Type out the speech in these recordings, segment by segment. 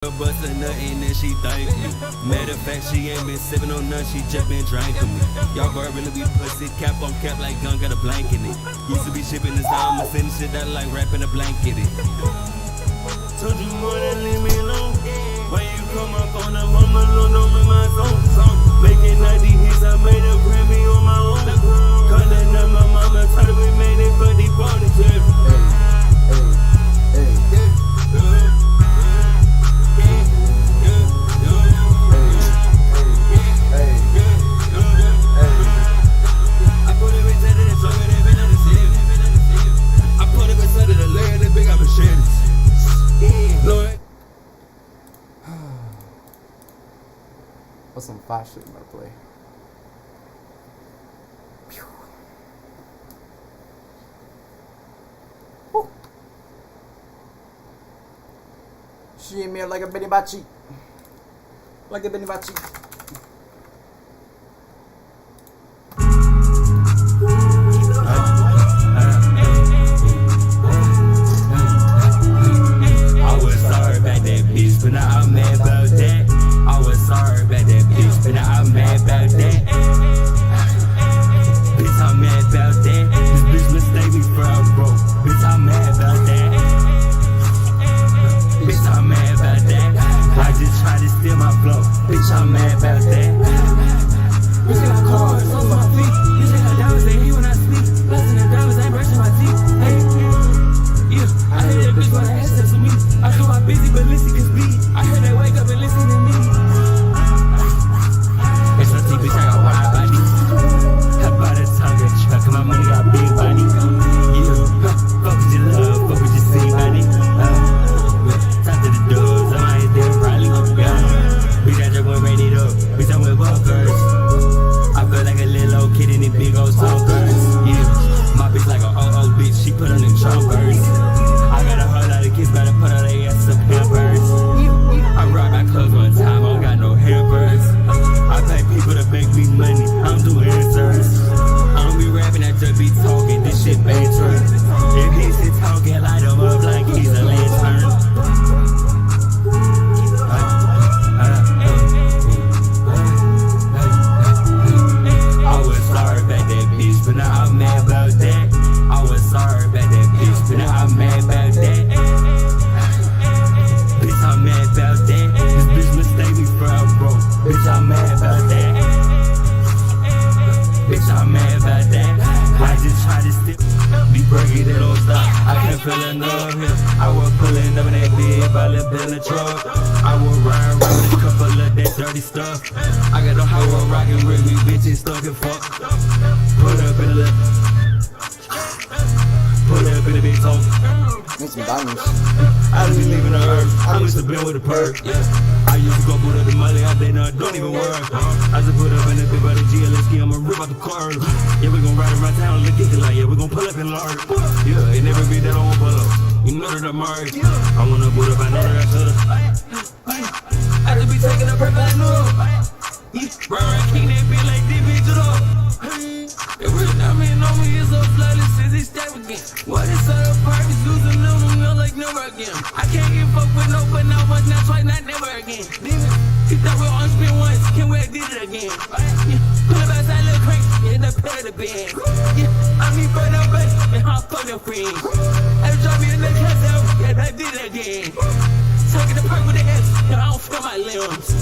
Bust a nut and then she thank me. Matter of fact, she ain't been sipping on none, she just been drinking me. Y'all girl really be pussy, cap on cap like gun got a blanket in it. Used to be shipping this time, I'ma send shit out like wrapping a blanket in. Told you more than leave me alone. When you come up on the home alone, don't be my song. Making 90 hits, I made a Grammy on my own. Calling up my mama, told her we made it for the ponytail. What's some fast shit I'm gonna play? Woo. She in me like a Benny Bachi. Like a Benny Bachi. I was sorry about that bitch, but now I'm mad about that. I was sorry about that bitch, but now I'm mad about that. Bitch, I'm mad about that. This bitch mistake me for a broke. Bitch, I'm mad about that. Bitch, I'm mad about that. I just tried to steal my flow. Bitch, I'm mad about that. Bitch, got cars on my feet. Bitch, got diamonds in here when I speak. Blessing the diamonds, I ain't brushing my teeth. Hey, yeah, I heard that bitch wanna ask to me. I feel my busy, but listen can speed. I heard they wake up and listen to me. It's my bitch, I got wide body. I bought a tongue truck and my money got big body. Yeah, fuck with your love, fuck with your sing body. Top to the doors, I'm out here Riley. Yeah, bitch, I just went ready up. Bitch, I went walkers. I feel like a little old kid in these big old talkers. Yeah, my bitch like a old bitch, she put on them trumpers. I got a whole lot of kids, better put on their ass some pampers. I rock my clothes one time, I don't got no hampers. I pay people to make me money, I'm doing answers. I don't be rapping, I just be talking, this shit banter. If he's still talking, light him up like he's a lantern. I was sorry about that bitch, but now I'm mad about that. I was sorry about that bitch, but now I'm mad about that. Bitch, I'm mad about that. This bitch mistake me for a broke. Bitch, I'm mad about that. Bitch, I'm mad about that. I just try to stick. Be breaking it don't stop. I can't feel enough here. I was pulling up in that big by the bill of truck. I was riding around with a couple of that dirty stuff. I got the high road rockin' with me, bitches stuck and fuck. Put up in the put up in the big talk. Need some diamonds. I just be leaving the earth. I used to been with a perk. I used to go put up the money out there, now don't even work. I just put up in the big by the litskis, I'ma rip out the car. Yeah, we gon' ride around town, look at it like, yeah, we gon' pull up in large. Yeah, it never be that I won't pull up. You know that I'm alright. I wanna put up, I know that I should've. I just be taking a break, I know. Ryan King, that be like this bitch it up. Every time he know me, it's so flawless since he step again. What is other parties losing them, I'm like never again. I can't give fuck with no, but not once, not twice, not never again. He thought we on spin once, can we did it again? Pull up outside, little crank, yeah, the pay the band. Yeah, I mean, burn up, baby, and I'm fucking friends. I drop me in the class out, yeah, I did it again. Taking the perk with the X, yeah, I don't feel my limbs.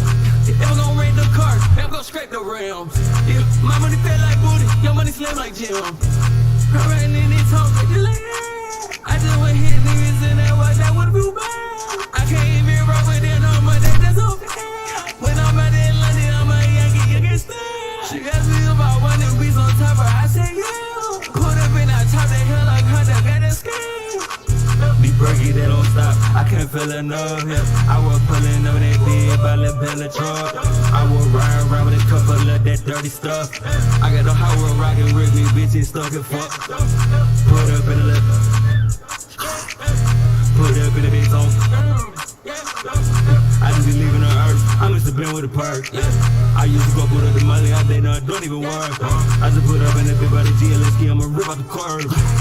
If I'm gon' raid the car, I'm gon' scrape the rims. Yeah, my money fat like booty, your money slim like Jim. I'm riding in this home, just like that. I just went hit niggas in that watch, that would feel bad. I can't even rock with it no more, that's okay. When I'm out in London, I'm a Yankee, you can stand. She asked me about one of beats on top of her, I said yeah. Put up in that top, that hill like Hunter, got a scale. Be breaky, they don't stop. I can't feel enough here. I was pulling up that big by the bill of truck. I was riding around with a couple of that dirty stuff. I got the high road rockin' with me, bitches stuck and fuck. Put up in the put up in the big talk. I just be leaving the earth. I must have been with a perk. I used to go put up the money out there, now don't even work. I just put up in the big by the litskis, I'ma rip out the car.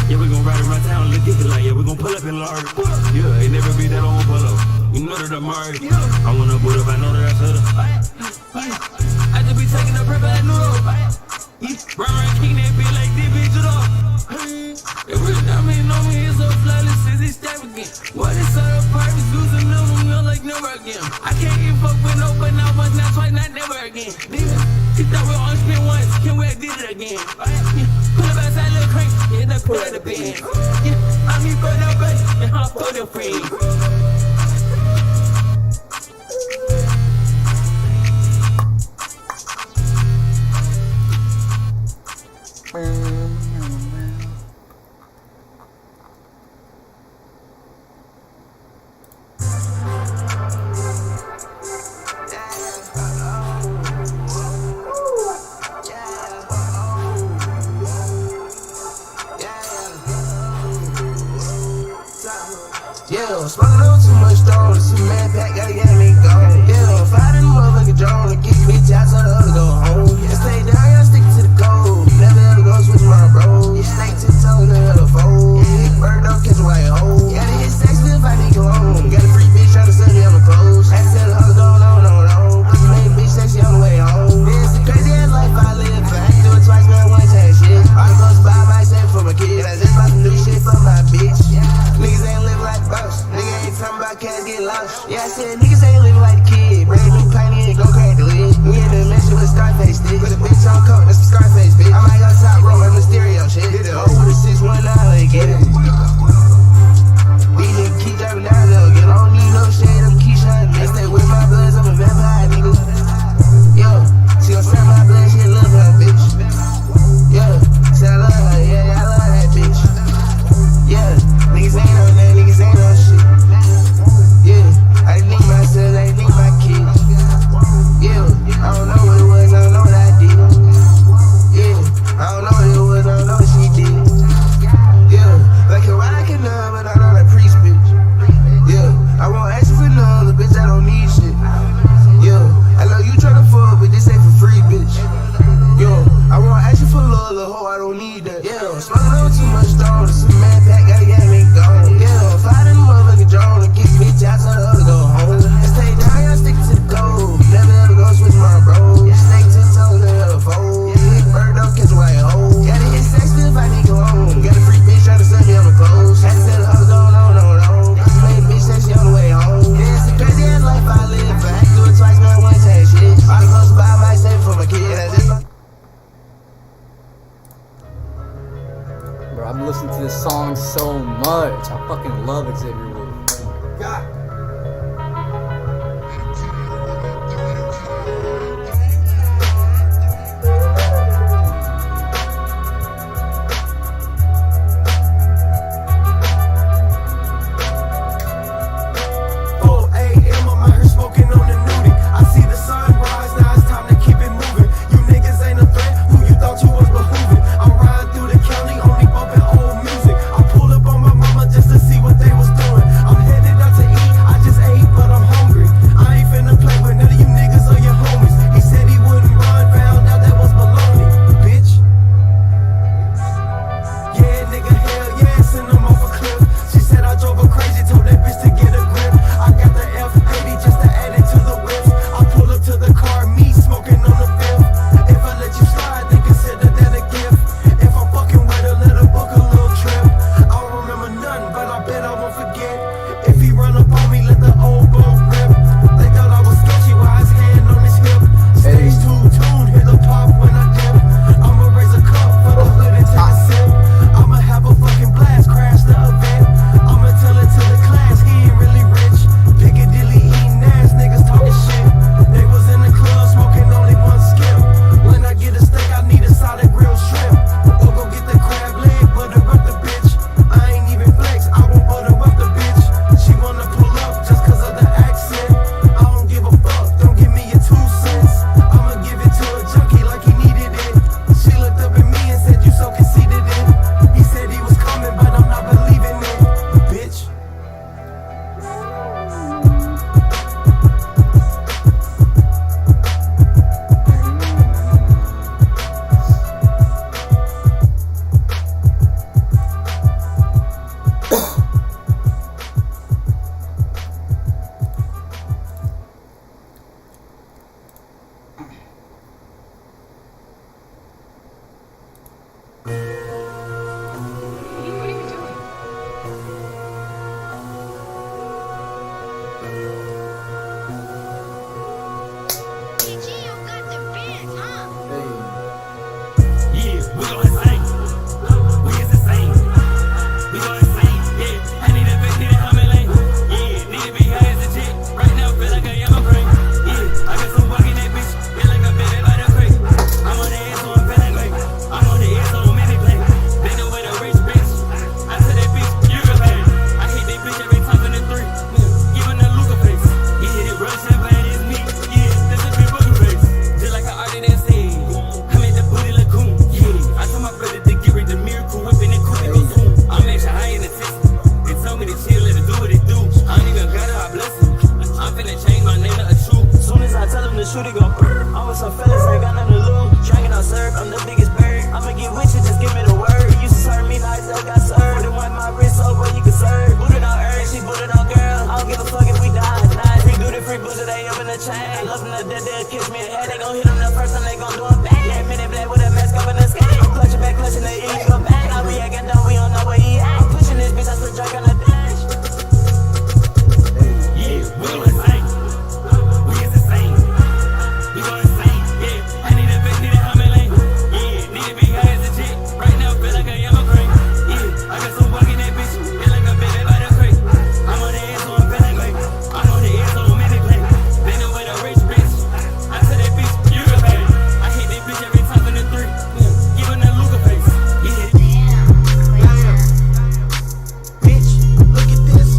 Yeah, we gon' ride around town, look at it like, yeah, we gon' pull up in large. Yeah, it never be that I won't pull up. You know that I'm alright. I wanna put up, I know that I should've. I just be taking a prep, I knew though. Run king that bitch like this bitch it up. Every time he know me, it's so flawless, since he step again. What is all the purpose, losing them, I'm like never again. I can't even fuck with no, but not once, not twice, not never again. He thought we only spent once, can we did it again? Pull up outside, little crank, yeah, they put out the band. I'm here for no baby, and I'm for the friend. Yeah, smoking on too much stone, this is man pack, gotta get me go. Yeah, fighting the motherfucking drone and kick bitch out so the other go home. Yeah, stay down, gotta stick to the code. Never ever go switch my bro. Yeah, snake to the toe, never fold. Yeah, bird don't catch a white hole. Gotta hit sex if I need go home. Got a free bitch trying to sell me on the clothes. Had to tell the other going on. Cause the main bitch sexy on the way home. Yeah, it's a crazy ass life I live. If I had to do it twice, man, one time shit. All the clothes buy myself for my kids. I just bought some new shit for my bitch. Niggas ain't live like boss. Nigga ain't talking about cash get lost. Yeah, I said niggas ain't living like a kid. Brand new piney and gon' crack the lid. We in the mansion with a Scarface stick. Put a bitch on coat, that's some Scarface bitch. I might go top row and Mysterio shit. Hit it over with a 619 and get it. These niggas keep driving down though. Get on, need no shade, I'm keep shining. I stay with my bloods, I'm a vampire nigga. Yo, she gon' strap my blood, she love her bitch. Yeah, say I love her, yeah, I love that bitch. Yeah, niggas ain't on that, niggas ain't on shit. Yeah, I didn't need myself, I didn't need my kids. Yeah, I don't know what it was, I don't know what I did. Yeah, I don't know what it was, I don't know what she did. Yeah, like a rock and love, but I know that priest bitch. Yeah, I won't ask you for none, bitch, I don't need shit. Yeah, I know you tryna fuck, but this ain't for free, bitch. Yo, I won't ask you for love, little hoe, I don't need that. Yeah, smoking on too much stone, this is man pack, gotta get me gone. Yeah, fighting the motherfucking drone and kick bitch out so the other go home. I stay down, gotta stick to the code. Never ever go switch my bro. Snake to the toe, never fold. Bird don't catch a white hole. Gotta hit sex if I need go home. Got a free bitch trying to sell me on the clothes. Had to tell the other going on. Cause made bitch sexy on the way home. Yeah, it's a crazy ass life I live. If I had to do it twice, man, one time shit. All the clothes buy myself for my kid. I just Bro, I'm listening to this song so much. I fucking love Xavier Wolf. God. Just to see what they was doing. shoot it gon' burn. I'm with some fellas, I got nothing to lose. Drinking on syrup, I'm the biggest bird. I'ma get with you, just give me the word. You used to serve me, now I still got served. Then wipe my wrist over, you can serve. Booted on earth, she booted on girl. I don't give a fuck if we die tonight. Free duty, free booster, they up in the chain. Love them to death, they'll kiss me in the head. They gon' hit them the first time, they gon' do them back. Yeah, minute black with a mask up in the sky. I'm clutching back, clutching the E, go back. Now we acting dumb, we don't know where he at. I'm pushing this bitch, I still drink on the dash. Yeah, we go insane. We is insane. We go insane. Yeah, I need a bitch, need a helmet lane. Yeah, need a big ass and shit. Right now, feel like a young crane. Yeah, I got some walk in that bitch. Feel like a baby by the crate. I'm on the air, so I'm feeling great. I'm on the air, so I'm in the play. They know with a rich bitch. I tell that bitch, you the baby. I hit that bitch every time in the three. Give her that Luca face. Yeah. Bitch, look at this.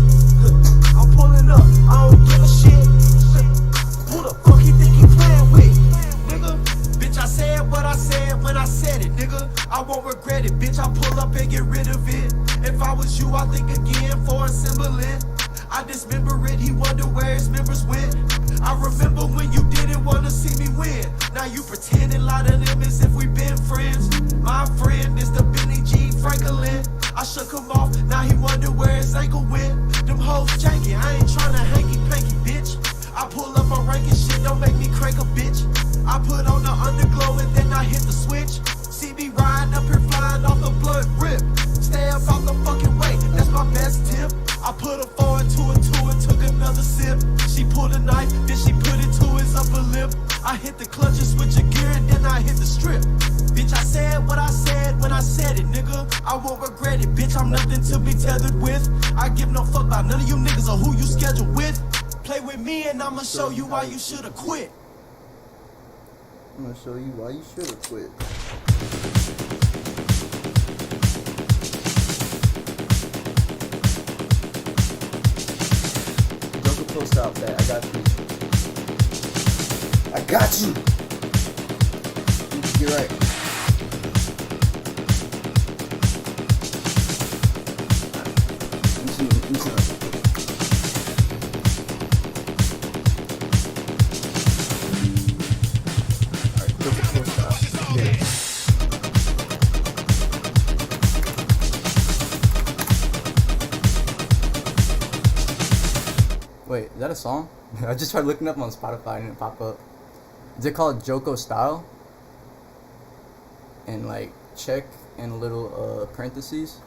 I'm pulling up, I don't give a shit. Who the fuck he think he playing with? Nigga, bitch, I said what I said when I said it, nigga. I won't regret it, bitch, I pull up and get rid of it. If I was you, I think again for assembling. I dismember it, he wonder where his members went. I remember when you didn't wanna see me win. Now you pretending lie to them as if we been friends. My friend is the Benny G. Franklin. I shook him off, now he wonder where his ankle went. Them hoes janky, I ain't tryna hanky-panky, bitch. I pull up on ranking shit, don't make me crank a bitch. I put on the underglow and then I hit the switch. See me riding up here flying off the blood rip. Stay up out the fucking way, that's my best tip. I put a 4 into a 2 and took another sip. She pulled a knife, then she put it to his upper lip. I hit the clutch and switch a gear and then I hit the strip. Bitch, I said what I said when I said it, nigga. I won't regret it, bitch, I'm nothing to be tethered with. I give no fuck about none of you niggas or who you scheduled with. Play with me and I'ma show you why you should've quit. I'm gonna show you why you should have quit. Joker post out that. I got you. I got you. You're right. Listen. Alright, Joker post out. Yeah. Wait, is that a song? I just tried looking up on Spotify and it pop up. Is it called Joko Style? And like check in little parentheses.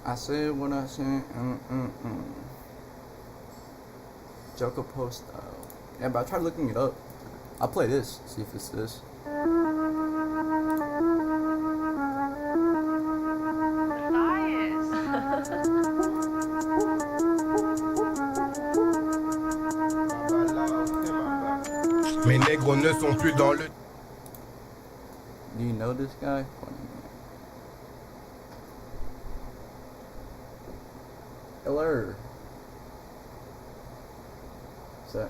I said what I said. Joko Post Style. Yeah, but I tried looking it up. I'll play this. See if it's this. Mes nègres ne sont plus dans le... Do you know this guy? Hello. What's that?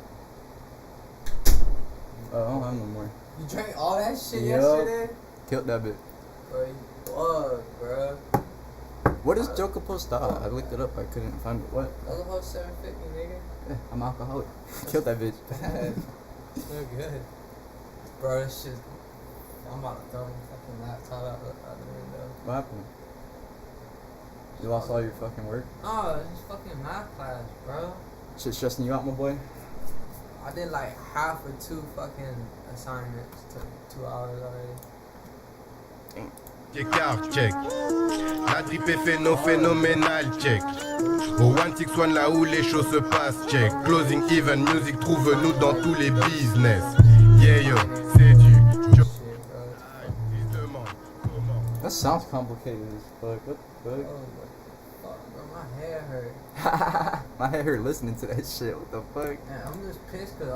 Oh, I don't have no more. You drank all that shit Yup. yesterday? Killed that bit. Bro, you fuck, bro. What is Joko Post Style? I looked it up. I couldn't find it. What? That was a whole 750, nigga. Yeah, I'm alcoholic. Killed that bitch. Bad. Smell good. Bro, this shit. I'm about to throw my fucking laptop out the window. What happened? You lost all your fucking work? Oh, it's just fucking math class, bro. Shit stressing you out, my boy? I did like half of 2 fucking assignments. Took 2 hours already. Car check. La trip est phénoménal check. Au 161 là où les choses se passent check. Closing even music trouve-nous dans tous les business. Yeah yo, c'est du job. That sounds complicated as fuck. What the Oh, fuck? what the fuck, bro? My head hurt. My head hurt listening to that shit. What the fuck? Man, I'm just pissed because I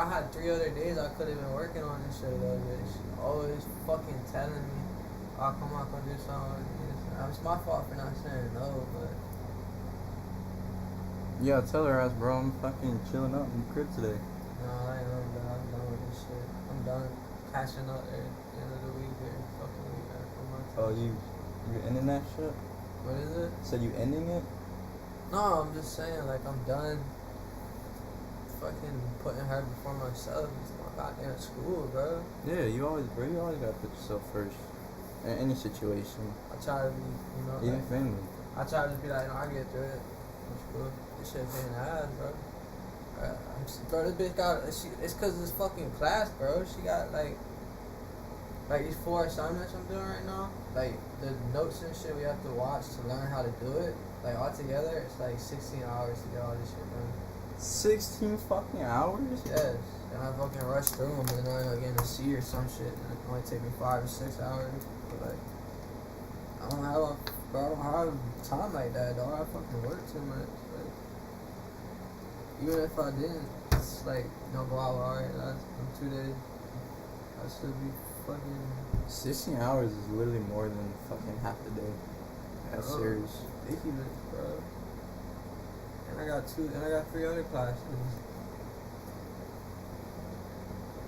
had 3 other days I could have been working on this shit though, bitch. Always fucking telling me, oh, come on, come do something. It's my fault for not saying no, but. Yeah, tell her ass, bro. I'm fucking chilling out in the crib today. No, I ain't I'm done with this shit. I'm done cashing out at the end of the week or fucking week or for months. Oh, you You ending that shit? What is it? So you ending it? No, I'm just saying, like, I'm done fucking putting her before myself. It's my goddamn school, bro. Yeah, you always gotta put yourself first. In any situation. I try to be, you know, Even like, family. I try to be like, no, I get through it. It's cool. This shit being ass, bro. Bro, this bitch got, it's cause of this fucking class, bro. She got, like these 4 assignments I'm doing right now. Like, the notes and shit we have to watch to learn how to do it. Like, altogether, it's like 16 hours to get all this shit done. 16 fucking hours? Yes. And I fucking rush through them and then I end up getting a C or some shit. And it only take me 5 or 6 hours. But, like, I don't have time like that, dog. I fucking work too much. Like, even if I didn't, it's like, don't go out, alright, I'm 2 days. I should be fucking 16 hours is literally more than fucking half the day. That's serious. ridiculous, bro. And I got 3 other classes.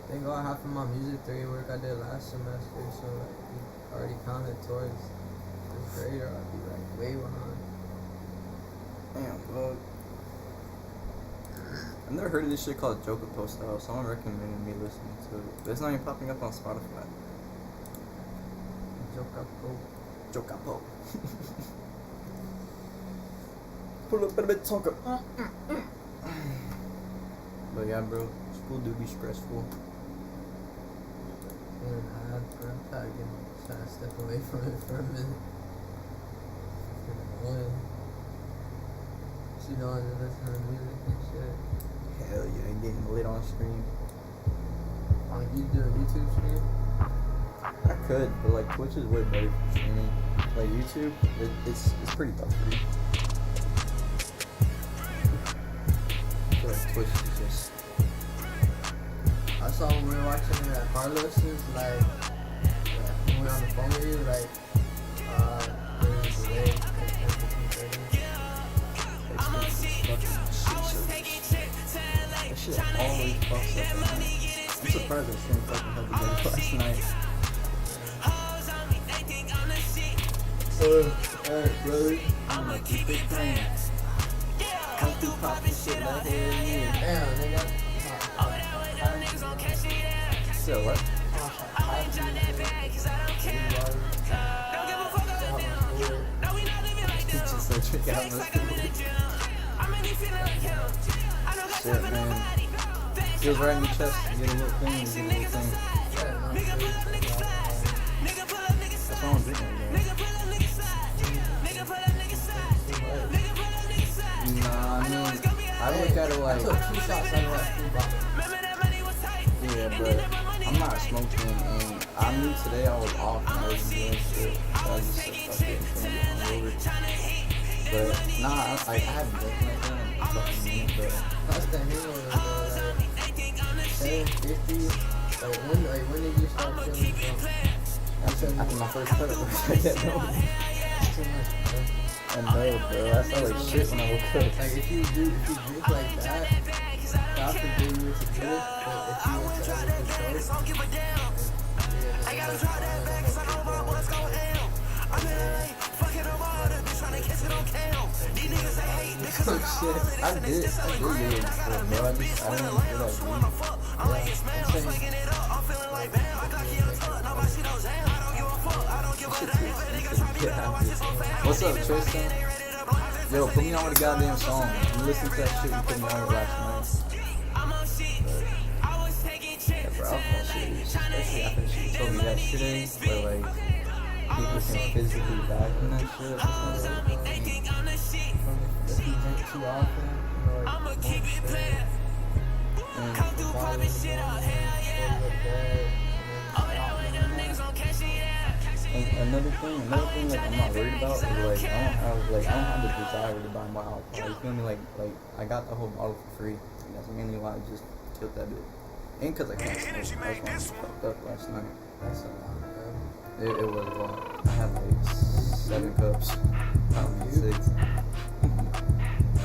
Thank God half of my music theory work I did last semester, so like it already counted towards this grade, or I'd be like way behind. Damn, bro. I've never heard of this shit called Joker Post out. Someone recommended me listening to it. But it's not even popping up on Spotify. Joker Po. Pull up a bit talker. But yeah, bro, school do be stressful. And I had trying to step away from it for a minute. Fucking annoying. She don't listen to music and shit. Hell yeah, getting lit on stream. You do a YouTube stream? I could, but like Twitch is way better for streaming. Like YouTube, it's pretty tough for you. I feel like Twitch is just. I saw when we were watching it at Carlos's, like, when we were on the phone with you, like, there was a delay, like 10, 15, 30. That shit always fucks up. I'm surprised that stream fucking had the game last night. Alright, brother. I'm gonna keep it clean. Come through poppin' shit like hell yeah. Damn, nigga. So what? Just like check out my shit, man. Feels right in your chest. You get a little thing. You get a little thing. That's all I'm doing, man. Nah, I mean, I look at it like, I took 2 shots out of that food bottle. yeah, but I'm not smoking, and I knew today I was off and I wasn't doing shit, so I just said, fuck it, I'm gonna get hungover. But, nah, I haven't drinking like that in a fucking minute, but That's the hangover, though, like, 750, when did you start feeling drunk? after my first cut, I get no. Too much, bro. I know, bro, I felt like shit when I woke up. Like, if you drink like that, God forbid you were to drink, but if you were to control it, I gotta try that back, cause I know my boys gon' hell. I'm in LA, fucking them all, the bitch tryna catch it on cam. These niggas they hate because I'm Shit, I did get it before, bro. I didn't even feel that I'm like, it's man, I'm swinging it up, I'm feeling like bam, I got you up, nobody see those hands. I don't give a fuck, I don't give a damn, but niggas try me down, I'm just on fam. What's up, Tristan? Yo, put me on with a goddamn song. You listen to that shit you put me on with last night. Yeah, bro, I'll fall serious. Especially after she told me that shit today, where like people can physically die from that shit. If you drink too often, you know, like, keep it playing. And another thing like I'm not worried about is like I don't have the desire to buy more alcohol. You feel me? Like I got the whole bottle for free. And that's mainly why I just killed that bit. And cause I can't smoke. I was fucked up last night. That's a lot, bro. It was a lot. I had like 7 cups. Probably 6.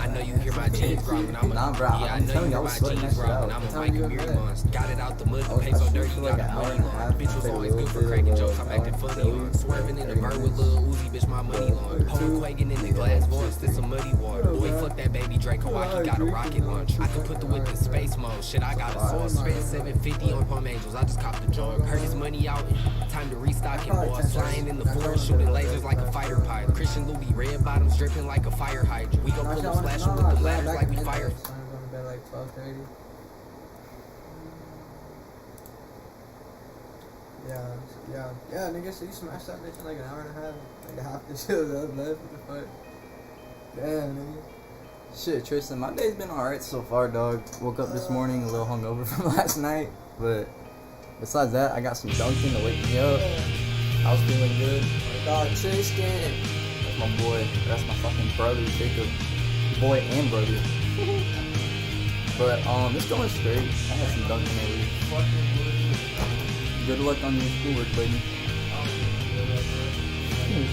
I know you hear my jeans growling. Nah, bro, Yeah, I I'm know telling you you, I know was my sweating jeans that shit growling. out. I'm a Time Mike you go Beard back. monster. Got it out the mud, the I paint so shoot dirty, for you like got an the hour money and a long. half. Bitch was Take a always little good for bit cracking of, jokes. I'm acting funny on. Swerving in the mud with little Uzi, bitch, my money long. Pole quaking in the glass voice, this a muddy water. Boy, fuck that baby Draco, he got a rocket launch. I could put the whip in space mode. Shit, I got a sauce. Spent $750 on Palm Angels, I just copped the joint. Heard his money out, time to restock and boss. Flying in the forest, shooting lasers like a fighter pilot. Christian Louis, red bottoms dripping like a fire hydrant. We gon' pull up, slash him with the ladders like we fire. I'm going to bed like 12:30. Yeah, nigga, so you smashed that bitch in like an hour and a half. Like half the shit was left. What the fuck? Damn, nigga. Shit, Tristan, my day's been alright so far, dog. Woke up this morning a little hungover from last night, but besides that, I got some Dunkin' to wake me up. I was feeling good. Dog, Tristan. That's my boy. That's my fucking brother, Jacob. Boy and brother. But it's going straight. I had some Dunkin' at least. Good luck on your schoolwork, buddy.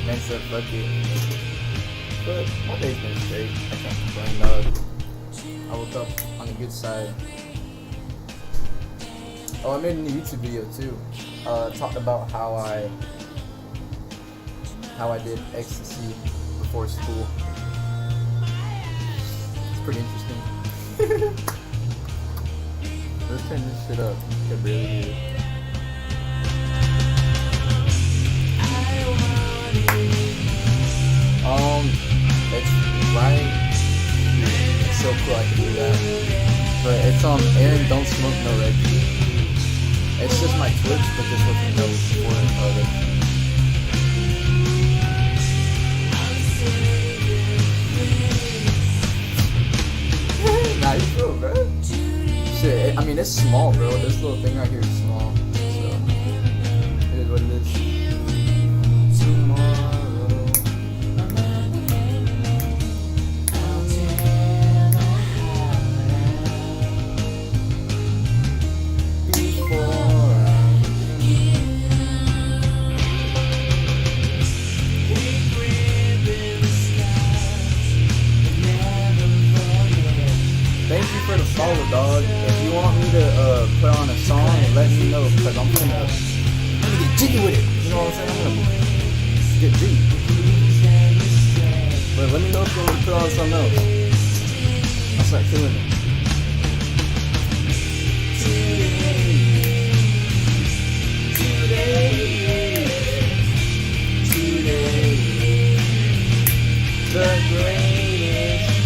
Man said, fuck it. But my day's been straight. I can't complain, dog. I woke up on the good side. Oh, I made a new YouTube video too. Talked about how I did ecstasy before school. It's pretty interesting. Let's turn this shit up. I can barely hear it. It's right. It's so cool I can do that. But it's Aaron Don't Smoke No Red. It's just my Twitch, but just with no support of it. Nah, you cool, bro. Shit, I mean it's small, bro. This little thing right here is small. So it is what it is. Thank you for the follow, dog. If you want me to put on a song, let me know, because I'm gonna get jiggy with it. You know what I'm saying? I'm gonna get jiggy. But let me know if you want me to put on something else. I'll start killing it. The greatest.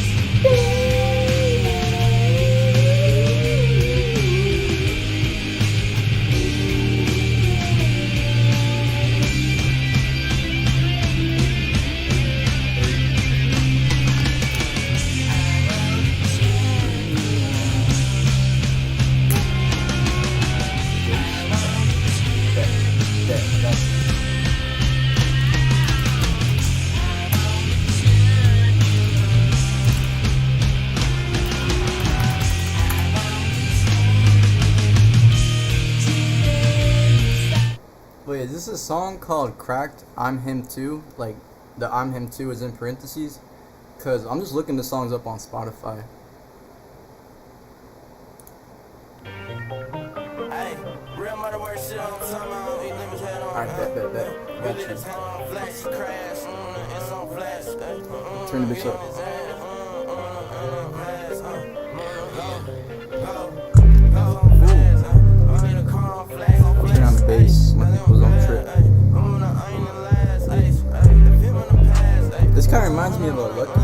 Wait, is this a song called Cracked I'm Him Too? Like, the I'm Him Too is in parentheses? Because I'm just looking the songs up on Spotify. Hey, real murder word shit on time. I don't eat lemons, head on. Alright, bet. We Got lit you. this hand on flash, crash. It's on flash. Turn the bitch up. Turn on the bass when it was on trip. This kind of reminds me of a Lucky.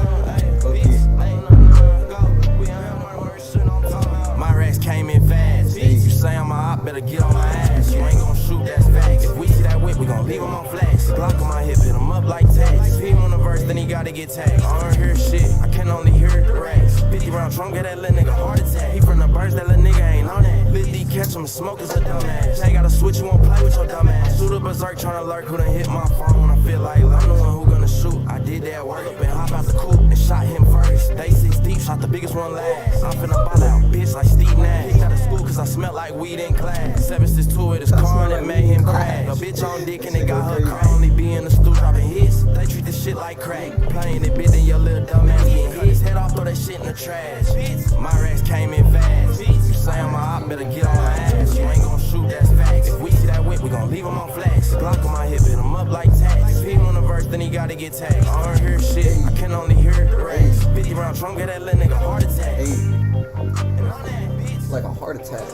My racks came in fast. You say I'm a op, better get on my ass. You ain't gon' shoot, that's facts. If we see that whip, we gon' leave him on flash. Glock on my hip, hit him up like tags. If he on the verse, then he gotta get tagged. I don't hear shit, I can only hear the racks. 50 round trunk, get that little nigga heart attack. He from the birds, that little nigga ain't on that. Lil D catch him, smoke is a dumbass. Ain't got a switch, you won't play with your dumbass. Shoot a berserk, tryna lurk, who done hit my phone. I feel like I'm the one who gonna shoot. I did that work up and hop out the coupe and shot him first. They 6 deep, shot the biggest one last. I'm finna ball out, bitch, like Steve Nash. Kicked out of school cause I smell like weed in class. 762 with his car and it made him crash. A bitch on dick and it got her crack. Only be in the stool dropping hits. They treat this shit like crack. Playing it, bitch, and your little dumb ass getting hit. Cut his head off, throw that shit in the trash. My racks came in fast. You say I'm a op, better get on my ass. You ain't gon' shoot, that's facts. If we see that whip, we gon' leave him on flash. Glock on my hip, hit him up like tags. If he on the verse, then he gotta get tagged. I don't hear shit, I can only hear the rags. 50 round trunk, get that little nigga heart attack. Hey, And on that bitch, like a heart attack.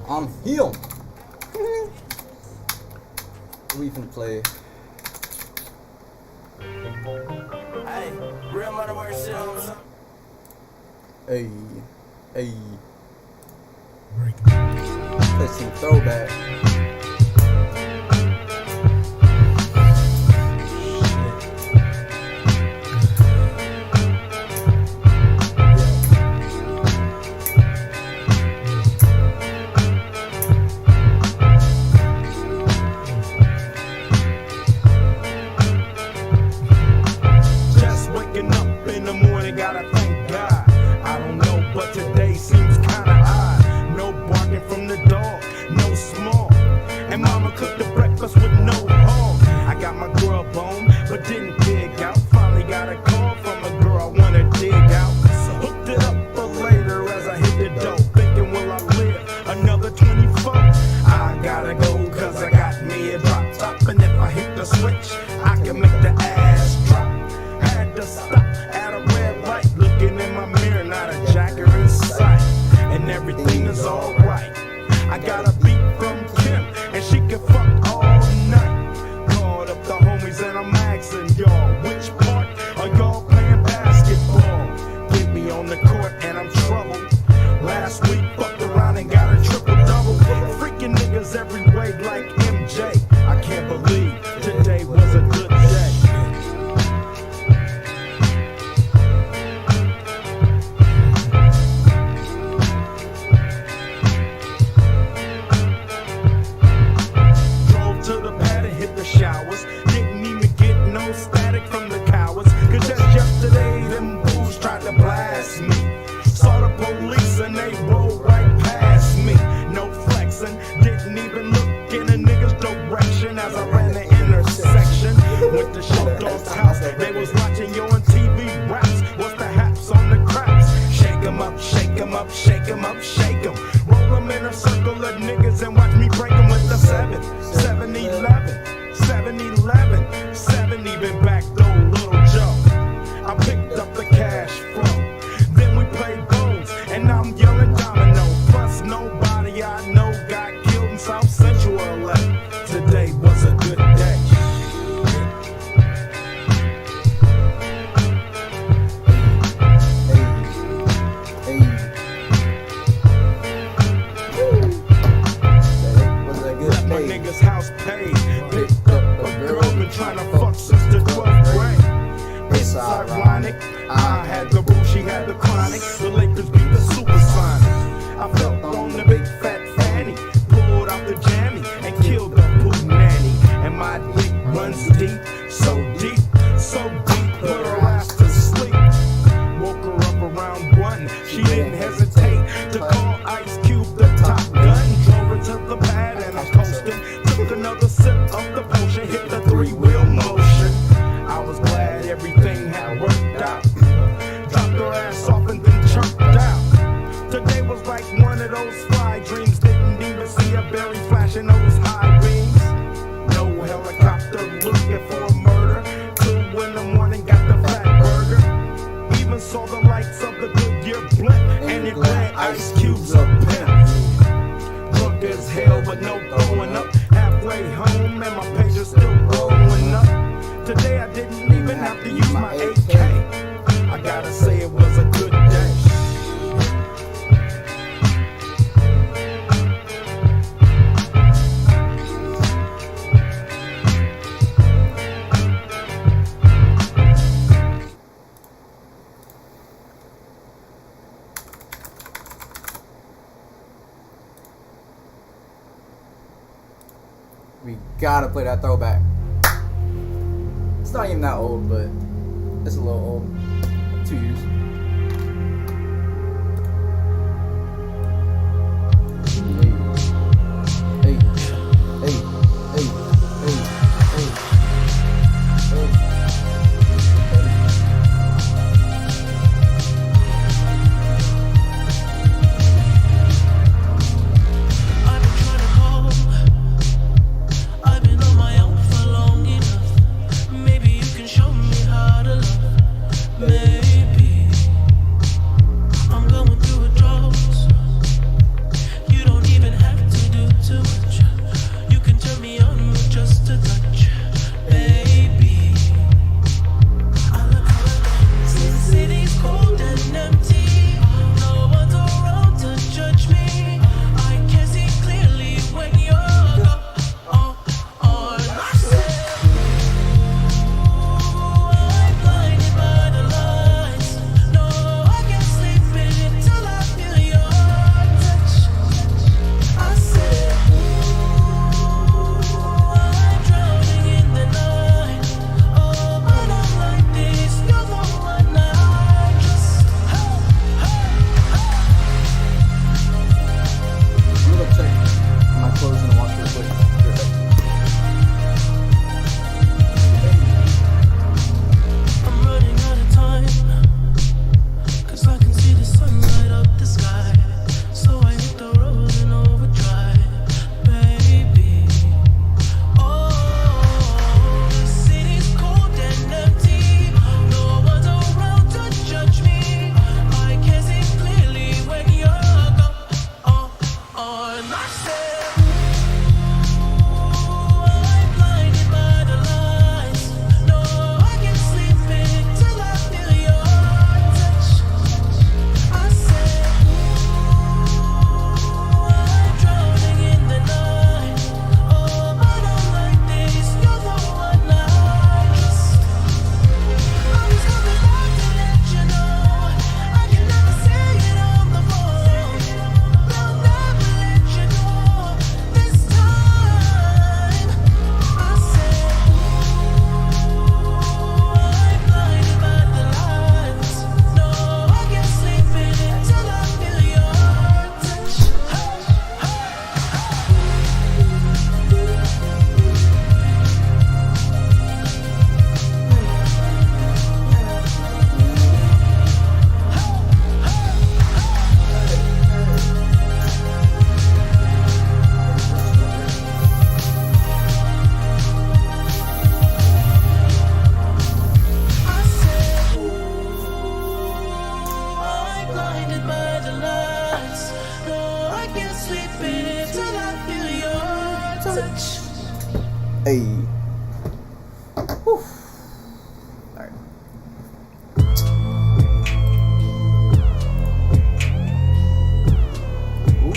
I'm healed. We can play. hey, real mother word shit on some. Hey, hey. Play some throwback. Just waking up in the morning, gotta thank God. I don't know, but today seems kinda odd. No barking from the dog, no small. And mama cooked the breakfast with no hog. I got my grub on, but didn't dig out. Finally got a call from a girl I wanna dig out. Hooked it up for later as I hit the dough. Thinking, will I live another 24? I gotta go, cause I got me a drop top. And if I hit the switch, I can make the ass drop. Had to stop at a red light, looking in my mirror, not a jacker in sight. And everything is alright. I got a beat from Kim, and she can fuck all night. Called up the homies and I'm asking y'all, which part are y'all playing basketball? Get me on the court and I'm troubled. Last week fucked around and got a triple-double. Freaking niggas every way like MJ. I can't believe today was a good day. Drove to the pad and hit the showers. Didn't even get no static from the cowards. Cause just yesterday, them fools tried to blast me. Saw the police and they rolled right past me. No flexing, didn't even look in a nigga's direction as I ran the intersection. Went to Show Dog's house, they was watching you on TV raps. What's the haps on the craps? Shake 'em up, shake 'em up, shake 'em up, shake 'em. Roll 'em in a circle of niggas and watch me break 'em with the 7-11, 7-11, 7 even back though, Little Joe. I picked up the cash flow. Then we played bones, and I'm yelling domino. Plus nobody I know got killed in South Central LA. Today was a good day. Hey, hey. Was a good Left my day. nigga's house paid. Picked up a girl, been trying to fuck since the 12th grade. It's ironic. I had the rule, she had the chronic. The Lakers beat the Supersonics. I felt on the big fat fanny, pulled out the jammy and killed the poo nanny. And my dick runs deep, so deep, so deep, put her ass to sleep. Woke her up around 1. She didn't hesitate to call Ice Cube the top gun. Drove her to the pad and I'm coasting. Took another sip of the potion, hit the 3-wheel motion. I was glad everything had worked out. Dropped her ass off and then chirped out. Today was like one of those fly dreams. Didn't even see a berry flashing those high beams. No helicopter looking for a murder. 2 in the morning, got the fat burger. Even saw the lights of the Goodyear blimp. And it glad Ice Cube's a pimp. Drunk as hell, but no throwing up. Halfway home, and my page is still blowing up. Today I didn't even have to use my AK. I gotta say it was a good day. We gotta play that throwback. It's not even that old, but it's a little old. 2 years. Hey, hey, hey, hey, hey, hey. touch. Hey. Whew. Alright.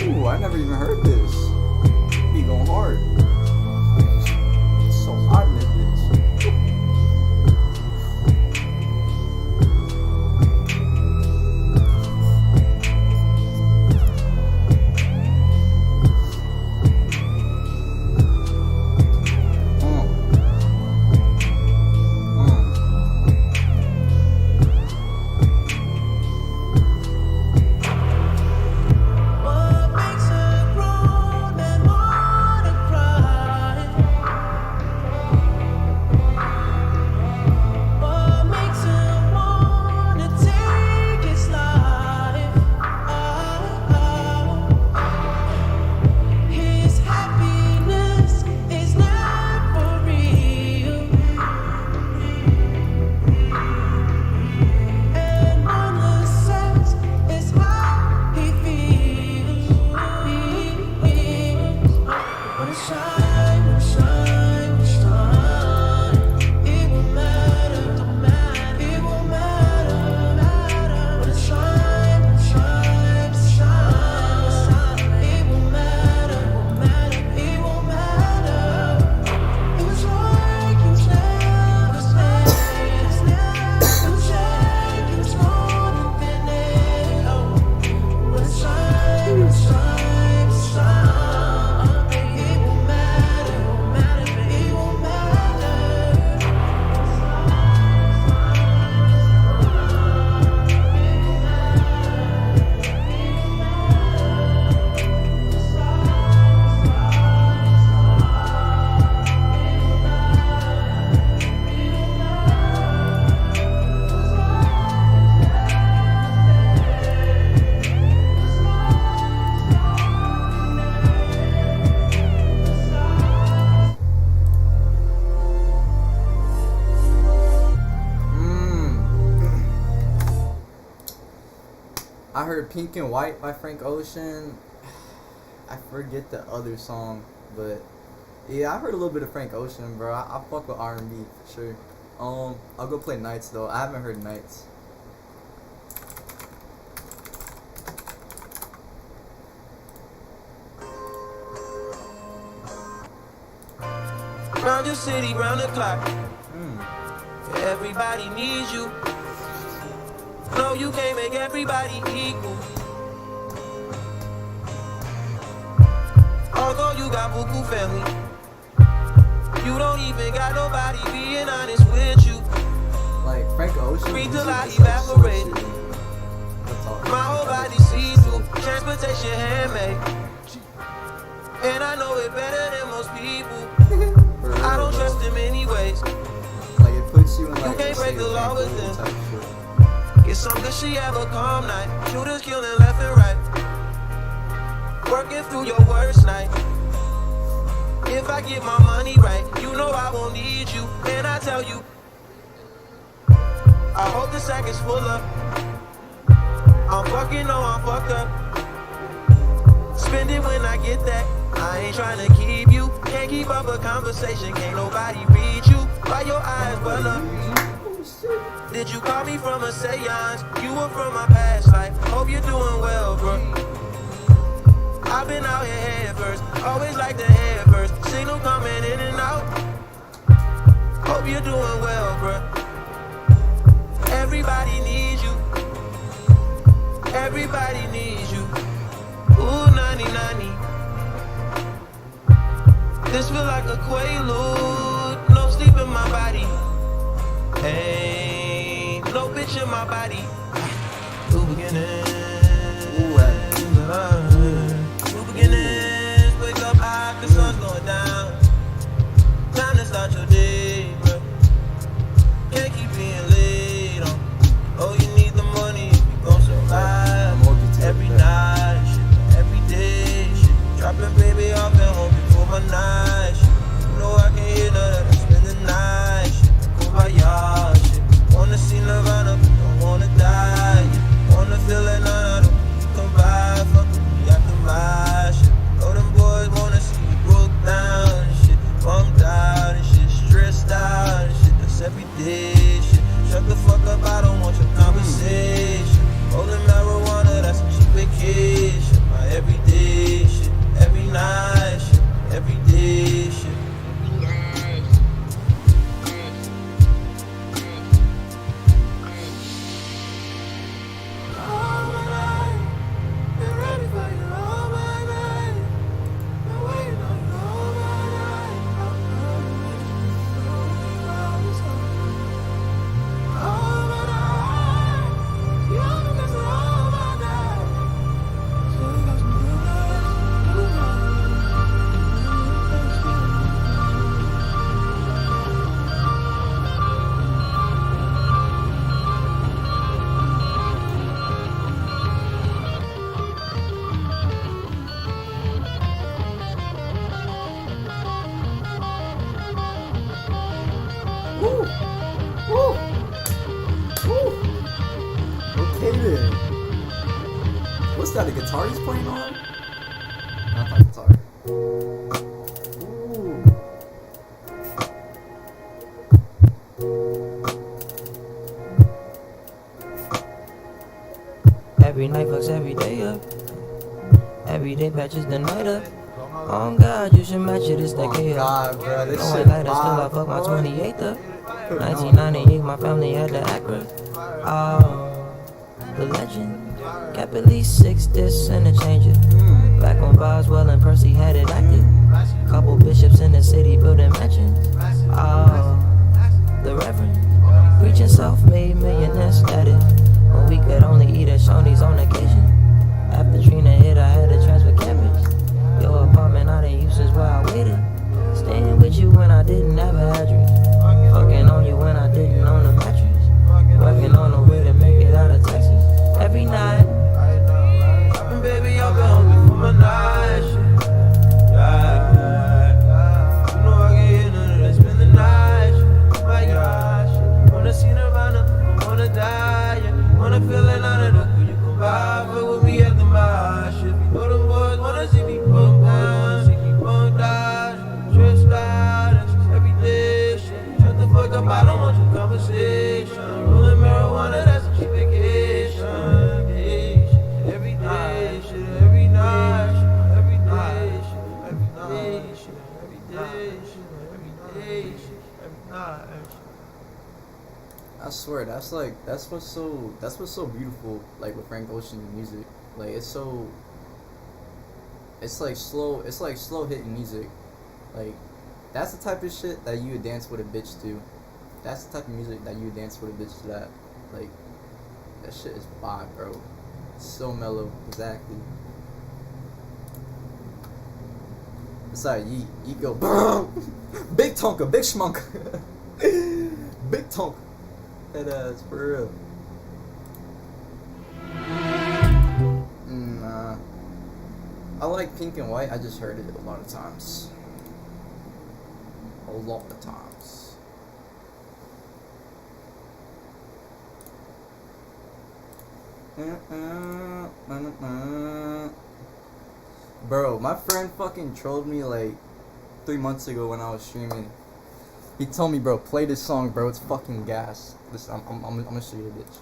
Ooh, I never even heard this. Be going hard. It's so hot in this bitch. What makes her grown and wanna cry? What makes her wanna take his life? His happiness is not for real, and endless sex is how he feels. Wanna shine, wanna shine, wanna shine. It won't matter, don't matter. It won't matter, matter. Wanna shine, shine, shine. It won't matter, won't matter. It won't matter. It was like you was never stayed. You shake, you was more than finished. Oh, wanna shine, shine, shine. It won't matter, won't matter. It won't matter. I heard Pink and White by Frank Ocean. I forget the other song, but yeah, I heard a little bit of Frank Ocean, bro. I fuck with R&B for sure. I'll go play Nights though. I haven't heard Nights. Round your city, round the clock. Everybody needs you. No, you can't make everybody equal. Although you got buku family, you don't even got nobody being honest with you. Like Frank Ocean. Breathe till I music is, like, so evaporate. shitty. That's all. My whole body see-through, transportation handmade. And I know it better than most people. For real, I don't bro. trust him anyways. Like it puts you in like can't a break the state of law with anxiety them. type shit. Get some good she have a calm night. Shooters killing left and right. Working through your worst night. If I get my money right, you know I won't need you. And I tell you, I hope the sack is full up. I'm fucking, no, I'm fucked up. Spend it when I get that. I ain't trying to keep you. Can't keep up a conversation. Can't nobody read you. Why your eyes burn up? Did you call me from a seance? You were from my past life. Hope you're doing well, bro. I've been out here head first. Always like the head first. Signal coming in and out. Hope you're doing well, bro. Everybody needs you. Everybody needs you. Ooh, 90-90. This feel like a quaalude. No sleep in my body. Hey, no bitch in my body. New beginnings. New beginnings. Wake up high, the sun's going down. Time to start your day, bro. Can't keep being late on. Oh, you need the money if you gon' survive. Every night, shit, every day, shit. Dropping baby off at home before my night, shit. You know I can hear that I spend the night, shit. Kumbaya, shit. Wanna see Nirvana, but don't wanna die, yeah. Wanna feel like none of them come by. Fuck with me after my shit. Oh, them boys wanna see you broke down. guitar's playing on? I thought guitar. Ooh. Every night fucks every day up. Every day patches the night up. Oh God, you should match it, it's that K up. God, bro, this No shit one like that, still I vibe, fuck my boy. 28th up. 1998, my family had the Acura. Oh, the legend. Kept at least 6 discs and a changer. Back on Boswell and Percy had it active. Couple bishops in the city building mansions. Oh, the Reverend. Preaching self-made millionaire status. When we could only eat at Shoney's on occasion. After Trina hit, I had to transfer campus. Your apartment I didn't use since where I waited. Staying with you when I didn't have a address. Fucking on you when I didn't own a mattress. Working on a way to make it out of Texas. Every night. Baby, I've been hungry for my night shit. Yeah. You know I can hear none of that, spend the night shit. My gosh, wanna see Nirvana, I wanna die, yeah. Wanna feel it out of the cool, you come by, fuck with me at the mosh. If you know them boys wanna see me bump down, see me bump down, stressed out, that's just everyday shit. Shut the fuck up, I don't want your conversation. Rolling marijuana, that's a cheap vacation. Every day, shit, every night, shit, every day, shit, every day, shit, every day, shit, every day, shit, every night. I swear, that's what's so beautiful, like with Frank Ocean's music. Like it's like slow hitting music. Like that's the type of shit that you would dance with a bitch to. That's the type of music that you would dance with a bitch to. That like that shit is vibe, bro. It's so mellow, exactly. It's like you go big tonka, big schmunka, big tonka. That ass, for real. I like Pink and White. I just heard it a lot of times. A lot of times. Bro, my friend fucking trolled me like 3 months ago when I was streaming. He told me, bro, play this song, bro. It's fucking gas. Listen, I'm gonna show you the bitch.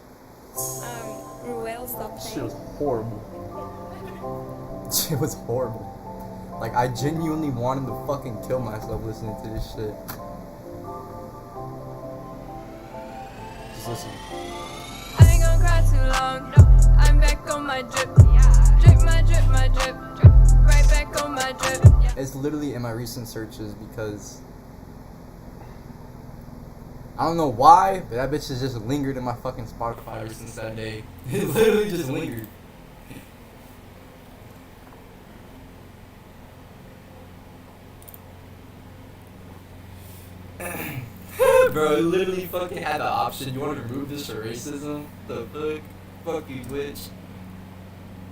Ruel, stop Shit was horrible. Shit was horrible. Like, I genuinely wanted to fucking kill myself listening to this shit. Just listen. I ain't gonna cry too long. I'm back on my drip. Drip my drip, my drip. Right back on my drip. It's literally in my recent searches because I don't know why, but that bitch has just lingered in my fucking Spotify ever since that day. It literally just lingered. Bro, it literally fucking had the option. You want to remove this for racism? The fuck? Fuck you, Twitch.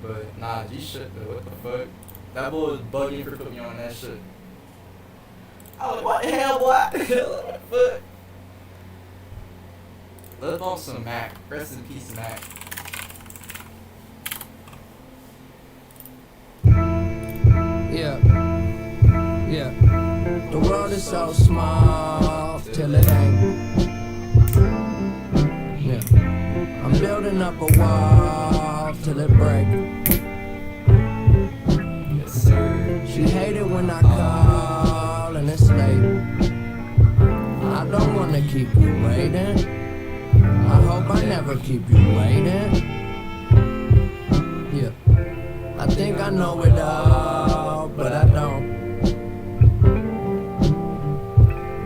But nah, G shit though. What the fuck? That boy was bugging for putting me on that shit. I was like, what the hell, boy? What the fuck? Let's bump some Mac. Rest in peace, Mac. Yeah. The world is so small till it ain't. Yeah. I'm building up a wall till it break. Yes, sir. She hate it when I call and it's late. I don't wanna keep you waiting. I hope I never keep you waiting. Yeah. I think I know it all, but I don't.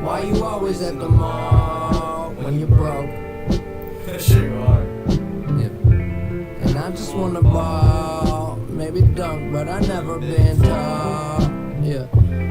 Why you always at the mall when you're broke? Sure you are. Yeah. And I just wanna ball, maybe dunk, but I never been tall. Yeah.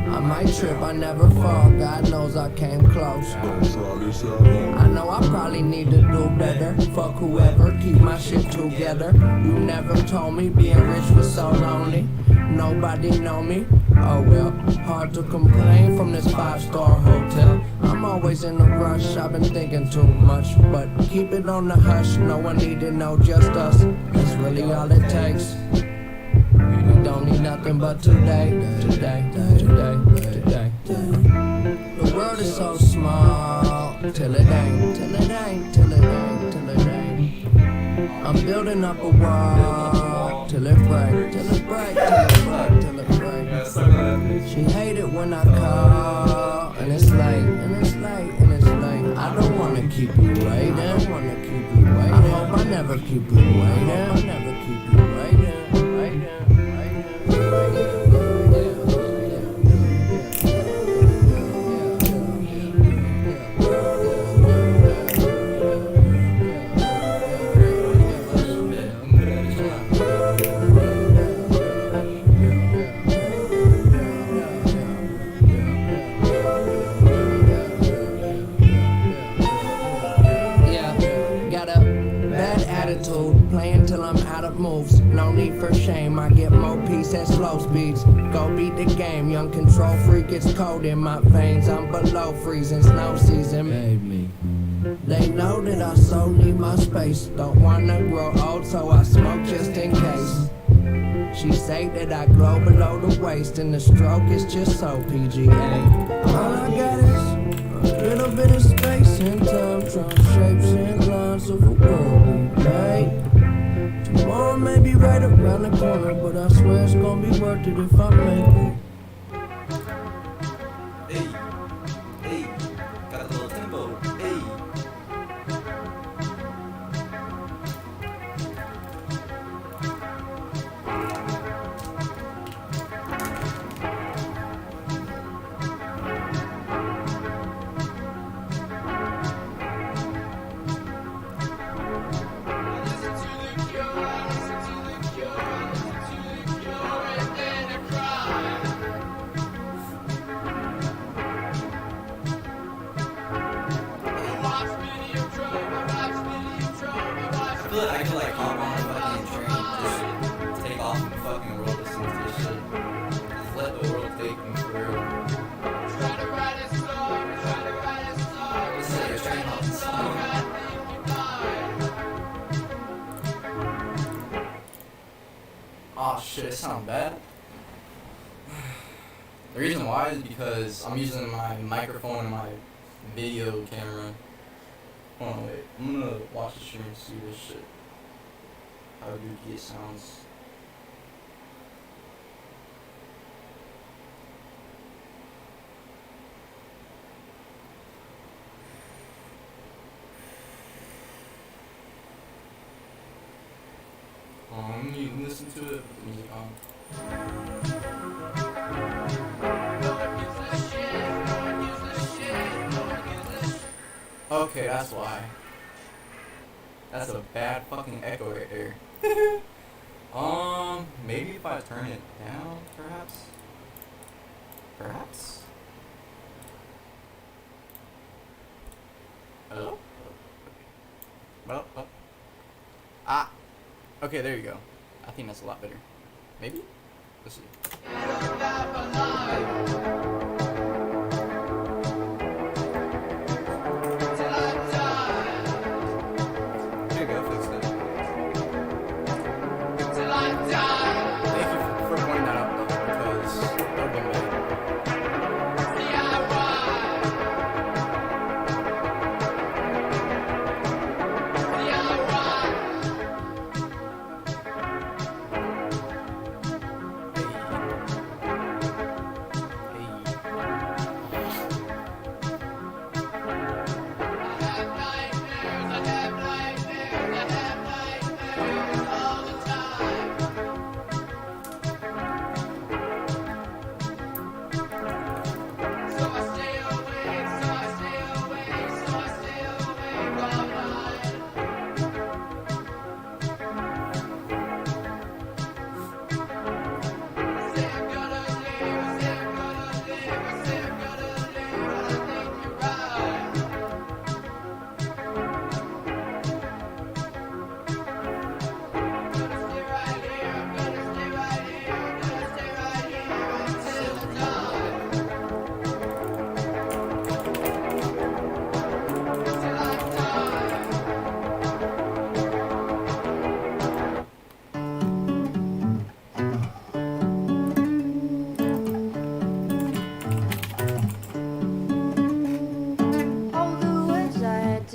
I might trip, I never fall. God knows I came close. I know I probably need to do better. Fuck whoever, keep my shit together. You never told me being rich was so lonely. Nobody know me. Oh well, hard to complain from this 5-star hotel. I'm always in a rush, I've been thinking too much. But keep it on the hush, no one need to know, just us. That's really all it takes. don't need nothing but today. The world is so small, till it ain't. I'm building up a wall, till it break. She hate it when I call, and it's late. I don't wanna keep you waiting. I hope I never keep you waiting. Playing till I'm out of moves, no need for shame. I get more peace at slow speeds. Go beat the game, young control freak. It's cold in my veins, I'm below freezing. Snow season made me. They know that I so need my space. Don't wanna grow old, so I smoke just in case. She say that I glow below the waist, and the stroke is just so PGA. All I got is a little bit of space and time, trying shapes and lines of a world we made. Tomorrow may be right around the corner, but I swear it's gonna be worth it if I make it. Hey, got a little tempo, hey. I could like hop on a fucking train, just take off in the fucking world, listen to this shit. Just let the world take me through. Try to write a song, This is like a train hopping song. Oh shit, it sounds bad. The reason why is because I'm using my microphone and my video camera. Hold on, wait. I'm gonna watch the stream and see this shit. How dookie it sounds. You can listen to it with the music on. Okay, that's why. That's a bad fucking echo right there. Maybe if I turn it down, perhaps? Hello? Well, okay, there you go. I think that's a lot better. Maybe? Let's see.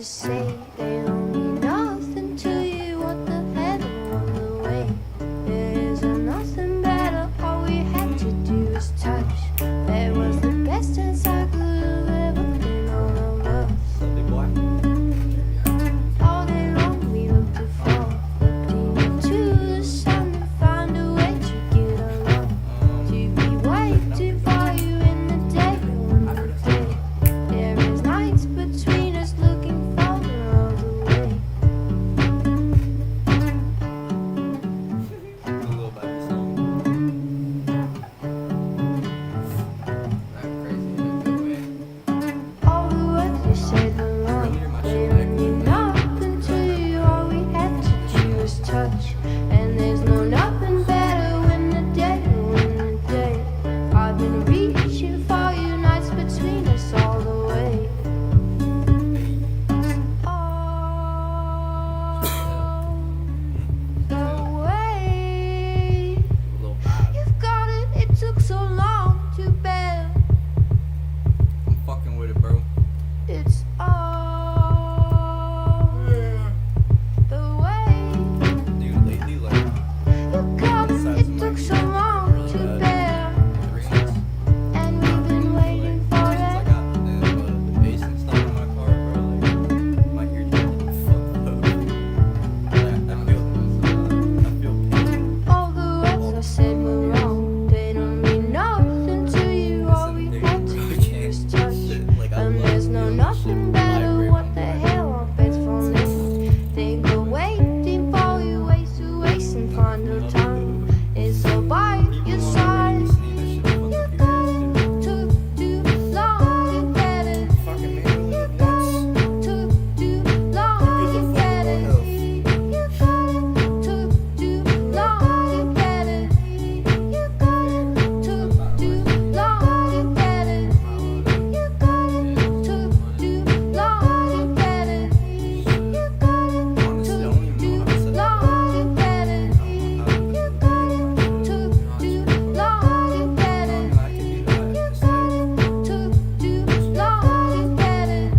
to say, they don't mean nothing to you. What the hell along the way? There isn't nothing better. All we had to do was touch. That was the best chance I could have ever been all of us. Big boy. All day long we looked to fall, looked into the sun and find a way to get along. To be waiting for you in the day, on the day. There is nights between us looking farther all the way. A little baby song. Not crazy in a good way. All the words we said were wrong. They don't mean nothing to you. All we had to do was touch. And there's no nothing better when the day, I've been reaching for you, nights between us all the way. All the way. A little vibe. You've got it, it took so long to bear. I'm fucking with it, bro. It's all the way. Dude, lately, like, You got it, it took so long to bear. since And we've been waiting for I that. got the bass and stuff in my car, bro, like, my ears are fucked up. Like, I feel pain. All the words I said were wrong. They don't mean nothing to you. All we had to do was touch. And there's no nothing better. What the hell? I'll bet for me. They go waiting for you, waste to waste and find no time. It's all by your side. You got it, took too long, you get it. Fucking You got it, took too long, you get it. You got it, took too long, you get it. You got it, took too long, you get it. You got it, took too long, you get it. You got it, Honestly, I took don't even too know how to set long, you get it. You got it, took too long, you get it. I can do that. Just like, Took too long, you get it.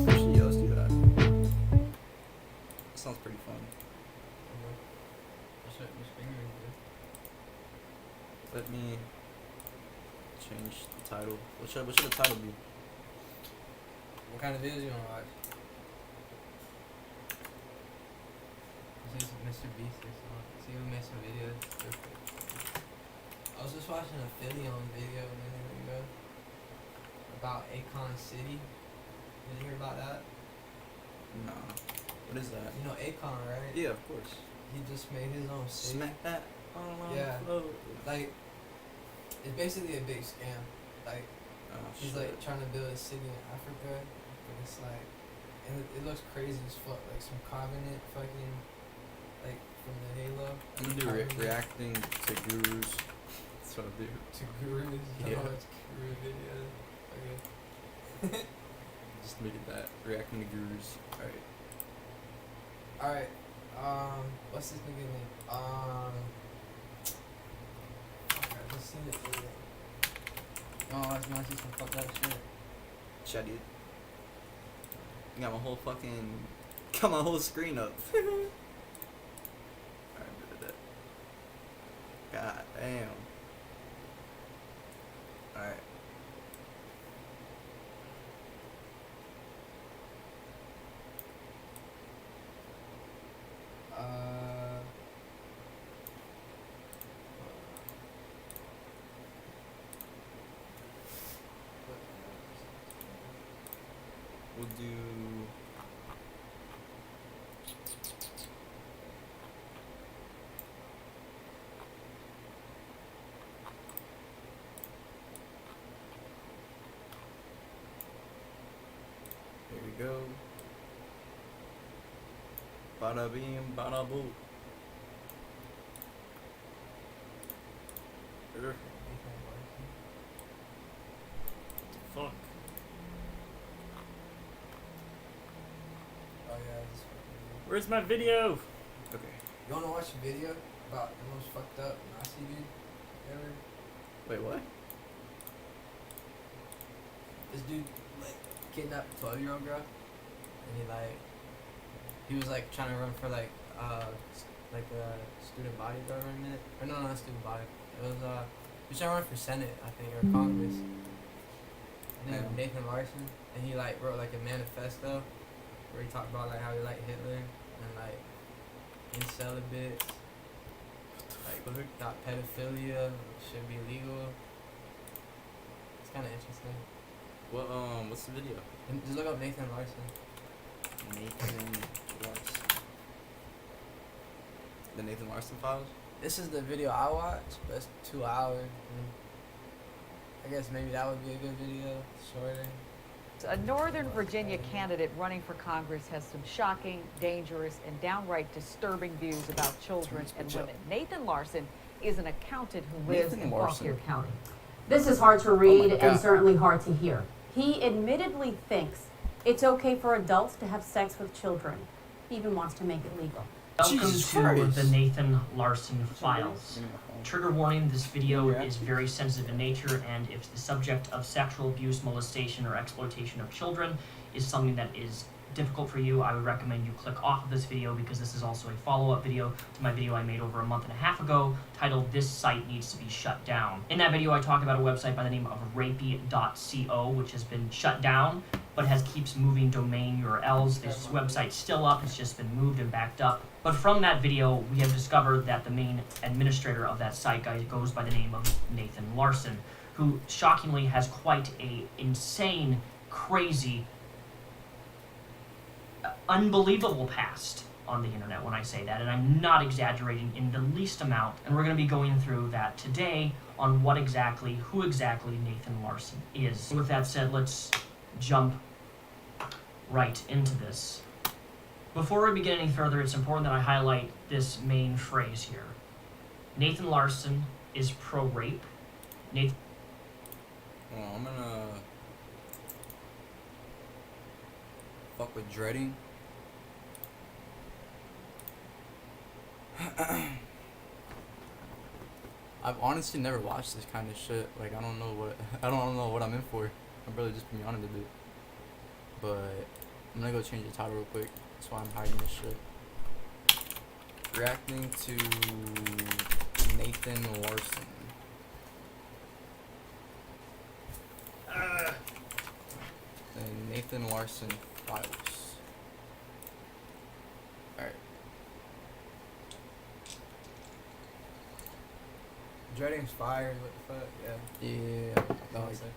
actually, yeah, let's do that. That sounds pretty fun. Let me change the title. What should the title be? What kind of videos you wanna watch? This is Mr. Beast or something. See who makes some videos. I was just watching a Philly on video a minute ago about Akon City. Did you hear about that? Nah. What is that? You know Akon, right? Yeah, of course. He just made his own city. Smack that. On Yeah. the floor. Like, it's basically a big scam. Like, Oh, he's shit. like trying to build a city in Africa, but it's like, and it looks crazy as fuck. Like some Covenant fucking, like from the Halo. I'm gonna do reacting to gurus. That's what I'll do. To gurus. Yeah. Oh, it's guru videos. Okay. Just make it that. Reacting to gurus. Alright. Alright. What's this nigga name? Fuck, I just seen it today. Oh, I was gonna see some fucked up shit. Shut it. Got my whole screen up. Alright, God damn. Alright. We'll do. Here we go. Bada bing, bada boo. Fuck. Oh yeah, this fucking Where's my video? Okay. You wanna watch a video about the most fucked up Nazi dude ever? Wait, what? this dude like kidnapped a 12-year-old girl, and he was like trying to run for like a student body government, or no, not student body. It was he was trying to run for Senate, I think, or Congress. Named Nathan Larson, and he like wrote like a manifesto where he talked about like how he liked Hitler and like incel a bit, like thought pedophilia should be legal. It's kind of interesting. What's the video? And just look up Nathan Larson. Nathan Larson. The Nathan Larson Files? This is the video I watched, but it's 2 hours. I guess maybe that would be a good video, shorter. A Northern Virginia candidate running for Congress has some shocking, dangerous, and downright disturbing views about children and women. Nathan Larson is an accountant who lives in Fauquier County. This is hard to read and certainly hard to hear. He admittedly thinks it's okay for adults to have sex with children. He even wants to make it legal. Welcome to the Nathan Larson Files. Trigger warning, this video is very sensitive in nature, and if the subject of sexual abuse, molestation, or exploitation of children is something that is difficult for you, I would recommend you click off of this video, because this is also a follow-up video to my video I made over a month and a half ago titled "This Site Needs to Be Shut Down." In that video I talk about a website by the name of rapey.co, which has been shut down but keeps moving domain URLs. This website's still up, it's just been moved and backed up. But from that video, we have discovered that the main administrator of that site goes by the name of Nathan Larson, who shockingly has quite a insane, crazy, unbelievable past on the internet when I say that, and I'm not exaggerating in the least amount. And we're going to be going through that today on who exactly Nathan Larson is. With that said, let's jump right into this. Before we begin any further, it's important that I highlight this main phrase here. Nathan Larson is pro-rape. Nathan... Well, I'm gonna fuck with dreading. I've honestly never watched this kind of shit. Like, I don't know what I'm in for. I'm really just being honest a bit. But I'm gonna go change the title real quick. That's why I'm hiding this shit. Reacting to Nathan Larson. The Nathan Larson Files. Alright. Dreading's fire, what the fuck? Yeah. Yeah. That was like,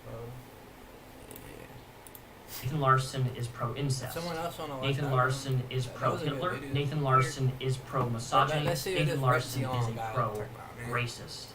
Nathan Larson is pro-incest. Someone else on the Nathan Larson is pro-Hitler. Nathan Larson is pro-misogyny. Nathan Larson is a pro-racist.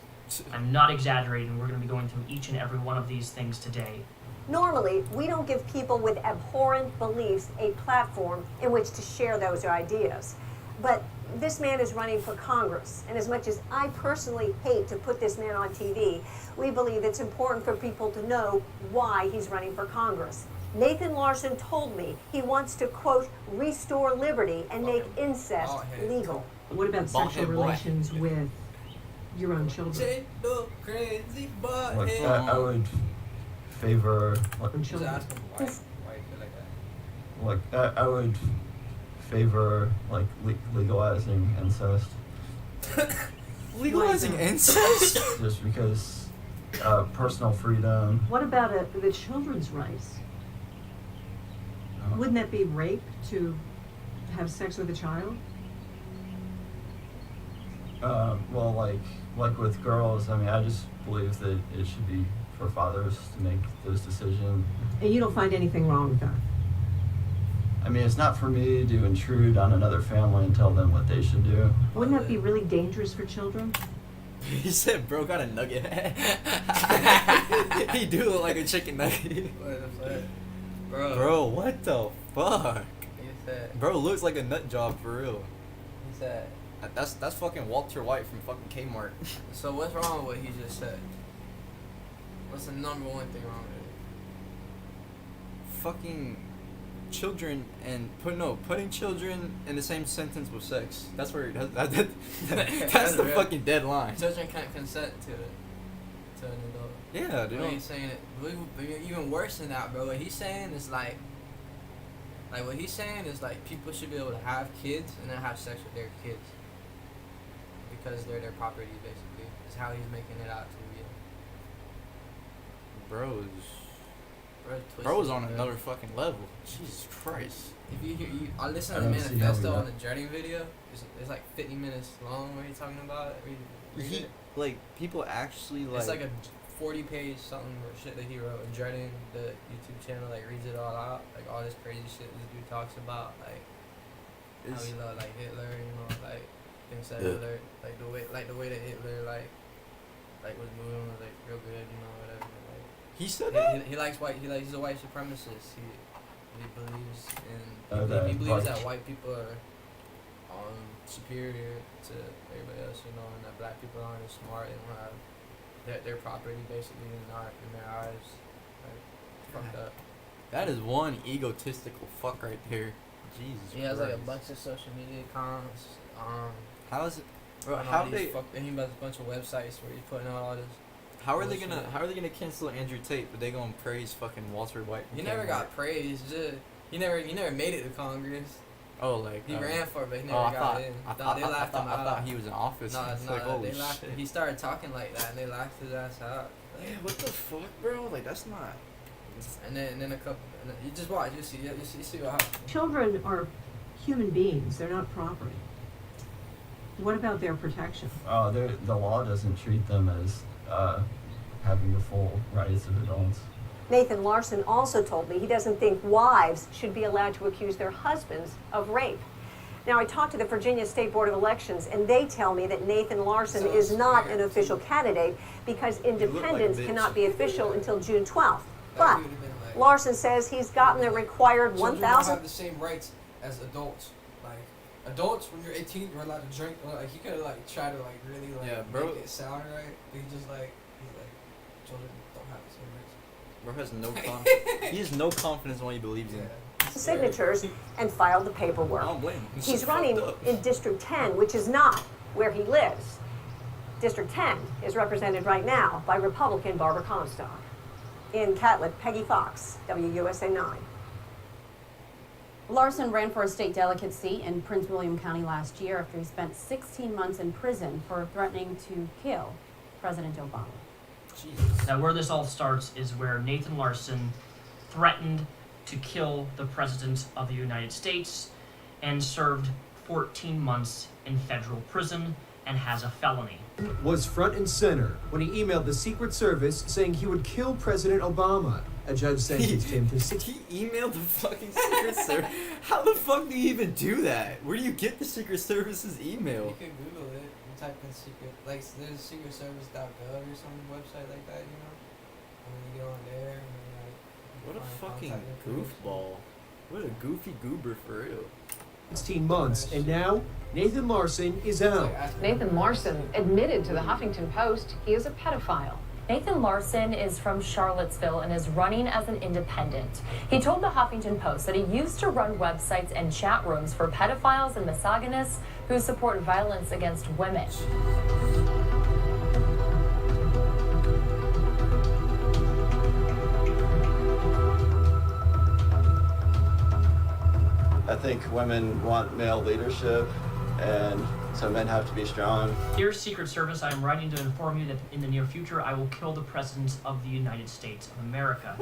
I'm not exaggerating. We're going to be going through each and every one of these things today. Normally, we don't give people with abhorrent beliefs a platform in which to share those ideas. But this man is running for Congress, and as much as I personally hate to put this man on TV, we believe it's important for people to know why he's running for Congress. Nathan Larson told me he wants to, quote, restore liberty and make incest legal. What about sexual relations with your own children? I would favor I would favor legalizing incest. Legalizing incest? Just because personal freedom. What about the children's rights? Wouldn't that be rape to have sex with a child? Well, like with girls, I mean, I just believe that it should be for fathers to make those decisions. And you don't find anything wrong with that? I mean, it's not for me to intrude on another family and tell them what they should do. Wouldn't that be really dangerous for children? He said bro got a nugget. He do look like a chicken nugget. Bro, what the fuck? He said, bro looks like a nut job for real. He said, that's fucking Walter White from fucking Kmart. So what's wrong with what he just said? What's the number one thing wrong with it? Fucking children and putting children in the same sentence with sex. That's where that's the fucking dead line. Children can't consent to an adult. Yeah, dude. Bro, he's saying it. Even worse than that, bro. What he's saying is like what he's saying is like people should be able to have kids and then have sex with their kids because they're their property, basically. Is how he's making it out to be. Bro's on another fucking level. Jesus Christ. If you hear, I listen to I the don't see how manifesto we on got- the dreading video. It's like 50 minutes long. What are you talking about? Read it. Like, people actually, like... It's like a 40-page something or shit that he wrote. And Dreading, the YouTube channel, like reads it all out. Like all this crazy shit this dude talks about. Like how he loved like Hitler, you know, like things that Hitler, like the way that Hitler like was moving was like real good, you know, whatever. Like he said that? He likes he's a white supremacist. He believes in he Okay, believes like- that white people are superior to everybody else, you know, and that black people aren't as smart and don't have their property basically in their eyes. Like, fucked up. That is one egotistical fuck right there. Jesus He has like a Christ. bunch of social media accounts. How is it? Bro, and how all they? these and he has a bunch of websites where he's putting out all this. How are they bullshit. gonna? How are they gonna cancel Andrew Tate? But they gonna praise fucking Walter White? He never got praised. He never made it to Congress. Oh, like he ran for it, but he oh, never got in. I They laughed him out. thought he was in office. No, It's no, like, holy they laughed. shit. He started talking like that, and they laughed his ass out. Like, Yeah, what the fuck, bro? Like that's not. and then a couple. And then, you just watch. You see what happens. Children are human beings. They're not property. What about their protection? The law doesn't treat them as having the full rights of adults. Nathan Larson also told me he doesn't think wives should be allowed to accuse their husbands of rape. Now, I talked to the Virginia State Board of Elections, and they tell me that Nathan Larson is not an official candidate because independents cannot be official until June 12th. But Larson says he's gotten the required Children don't 1,000. have the same rights as adults. Like adults, when you're 18, you're allowed to drink. Like he could like try to like really like make it sound right. But he's like children don't have the same rights. Bro has no he has no confidence in what he believes in. Signatures and filed the paperwork. I don't blame him. He's running in District 10, which is not where he lives. District 10 is represented right now by Republican Barbara Comstock. In Catlett, Peggy Fox, WUSA 9. Larson ran for a state delegate seat in Prince William County last year after he spent 16 months in prison for threatening to kill President Obama. Jesus. Now, where this all starts is where Nathan Larson threatened to kill the President of the United States and served 14 months in federal prison and has a felony. Was front and center when he emailed the Secret Service saying he would kill President Obama. A judge sentenced him to 60. He emailed the fucking Secret Service. How the fuck do you even do that? Where do you get the Secret Service's email? You can Google it and type in secret, like there's secretservice.gov or some website like that, you know. And then you go on there and then like. What a find fucking contact information. goofball. What a goofy goober for real. 16 months, and now Nathan Larson is out. Nathan Larson admitted to the Huffington Post he is a pedophile. Nathan Larson is from Charlottesville and is running as an independent. He told the Huffington Post that he used to run websites and chat rooms for pedophiles and misogynists who support violence against women. I think women want male leadership, and so men have to be strong. Dear Secret Service, I am writing to inform you that in the near future I will kill the President of the United States of America.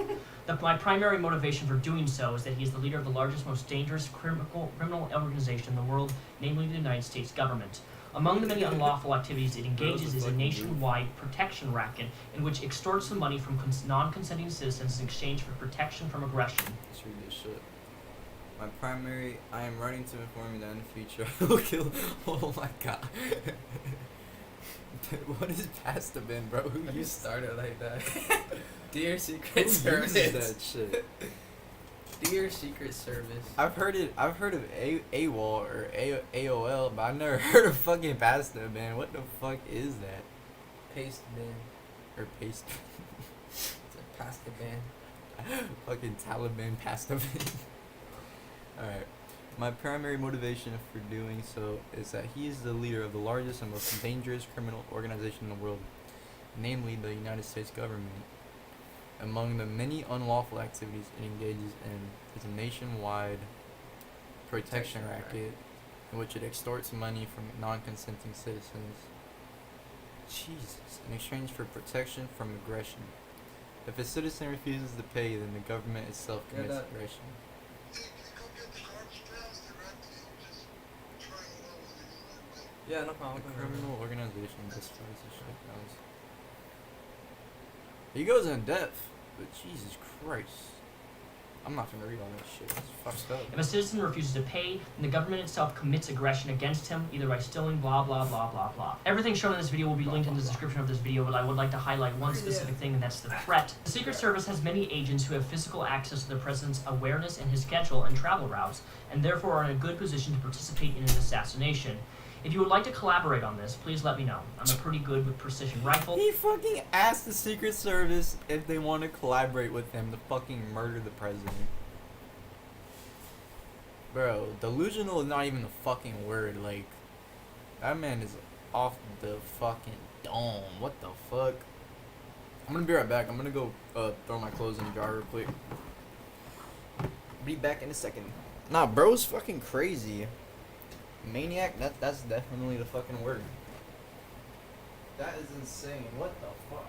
My primary motivation for doing so is that he is the leader of the largest, most dangerous criminal organization in the world, namely the United States government. Among the many unlawful activities it engages is a nationwide protection racket in which extorts the money from non-consenting citizens in exchange for protection from aggression. Let's read this shit. I am writing to inform you that in the future I will kill. Oh my god. What is pasta bin, bro? Who You started like that. Dear Who Secret uses Service. that shit? Dear Secret Service. I've heard of AWOL or AOL, but I've never heard of fucking pasta bin. What the fuck is that? Paste bin. Or paste. It's a pasta bin. Fucking Taliban pasta bin. Alright. My primary motivation for doing so is that he is the leader of the largest and most dangerous criminal organization in the world, namely the United States government. Among the many unlawful activities it engages in is a nationwide protection racket in which it extorts money from non-consenting citizens. Jesus, in exchange for protection from aggression. If a citizen refuses to pay, then the government itself commits aggression. Yeah, no problem. A criminal organization destroys the shit down. He goes in depth, but Jesus Christ. I'm not gonna read all that shit. It's fucked up. If a citizen refuses to pay, then the government itself commits aggression against him, either by stealing blah blah blah blah blah. Everything shown in this video will be linked in the description of this video, but I would like to highlight one specific thing, and that's the threat. The Secret Service has many agents who have physical access to the president's awareness and his schedule and travel routes, and therefore are in a good position to participate in an assassination. If you would like to collaborate on this, please let me know. I'm pretty good with precision rifle. He fucking asked the Secret Service if they want to collaborate with him to fucking murder the president. Bro, delusional is not even a fucking word. Like, that man is off the fucking dome. What the fuck? I'm gonna be right back. I'm gonna go throw my clothes in the dryer real quick. Be back in a second. Nah, bro's fucking crazy. Maniac, that's definitely the fucking word. That is insane. What the fuck?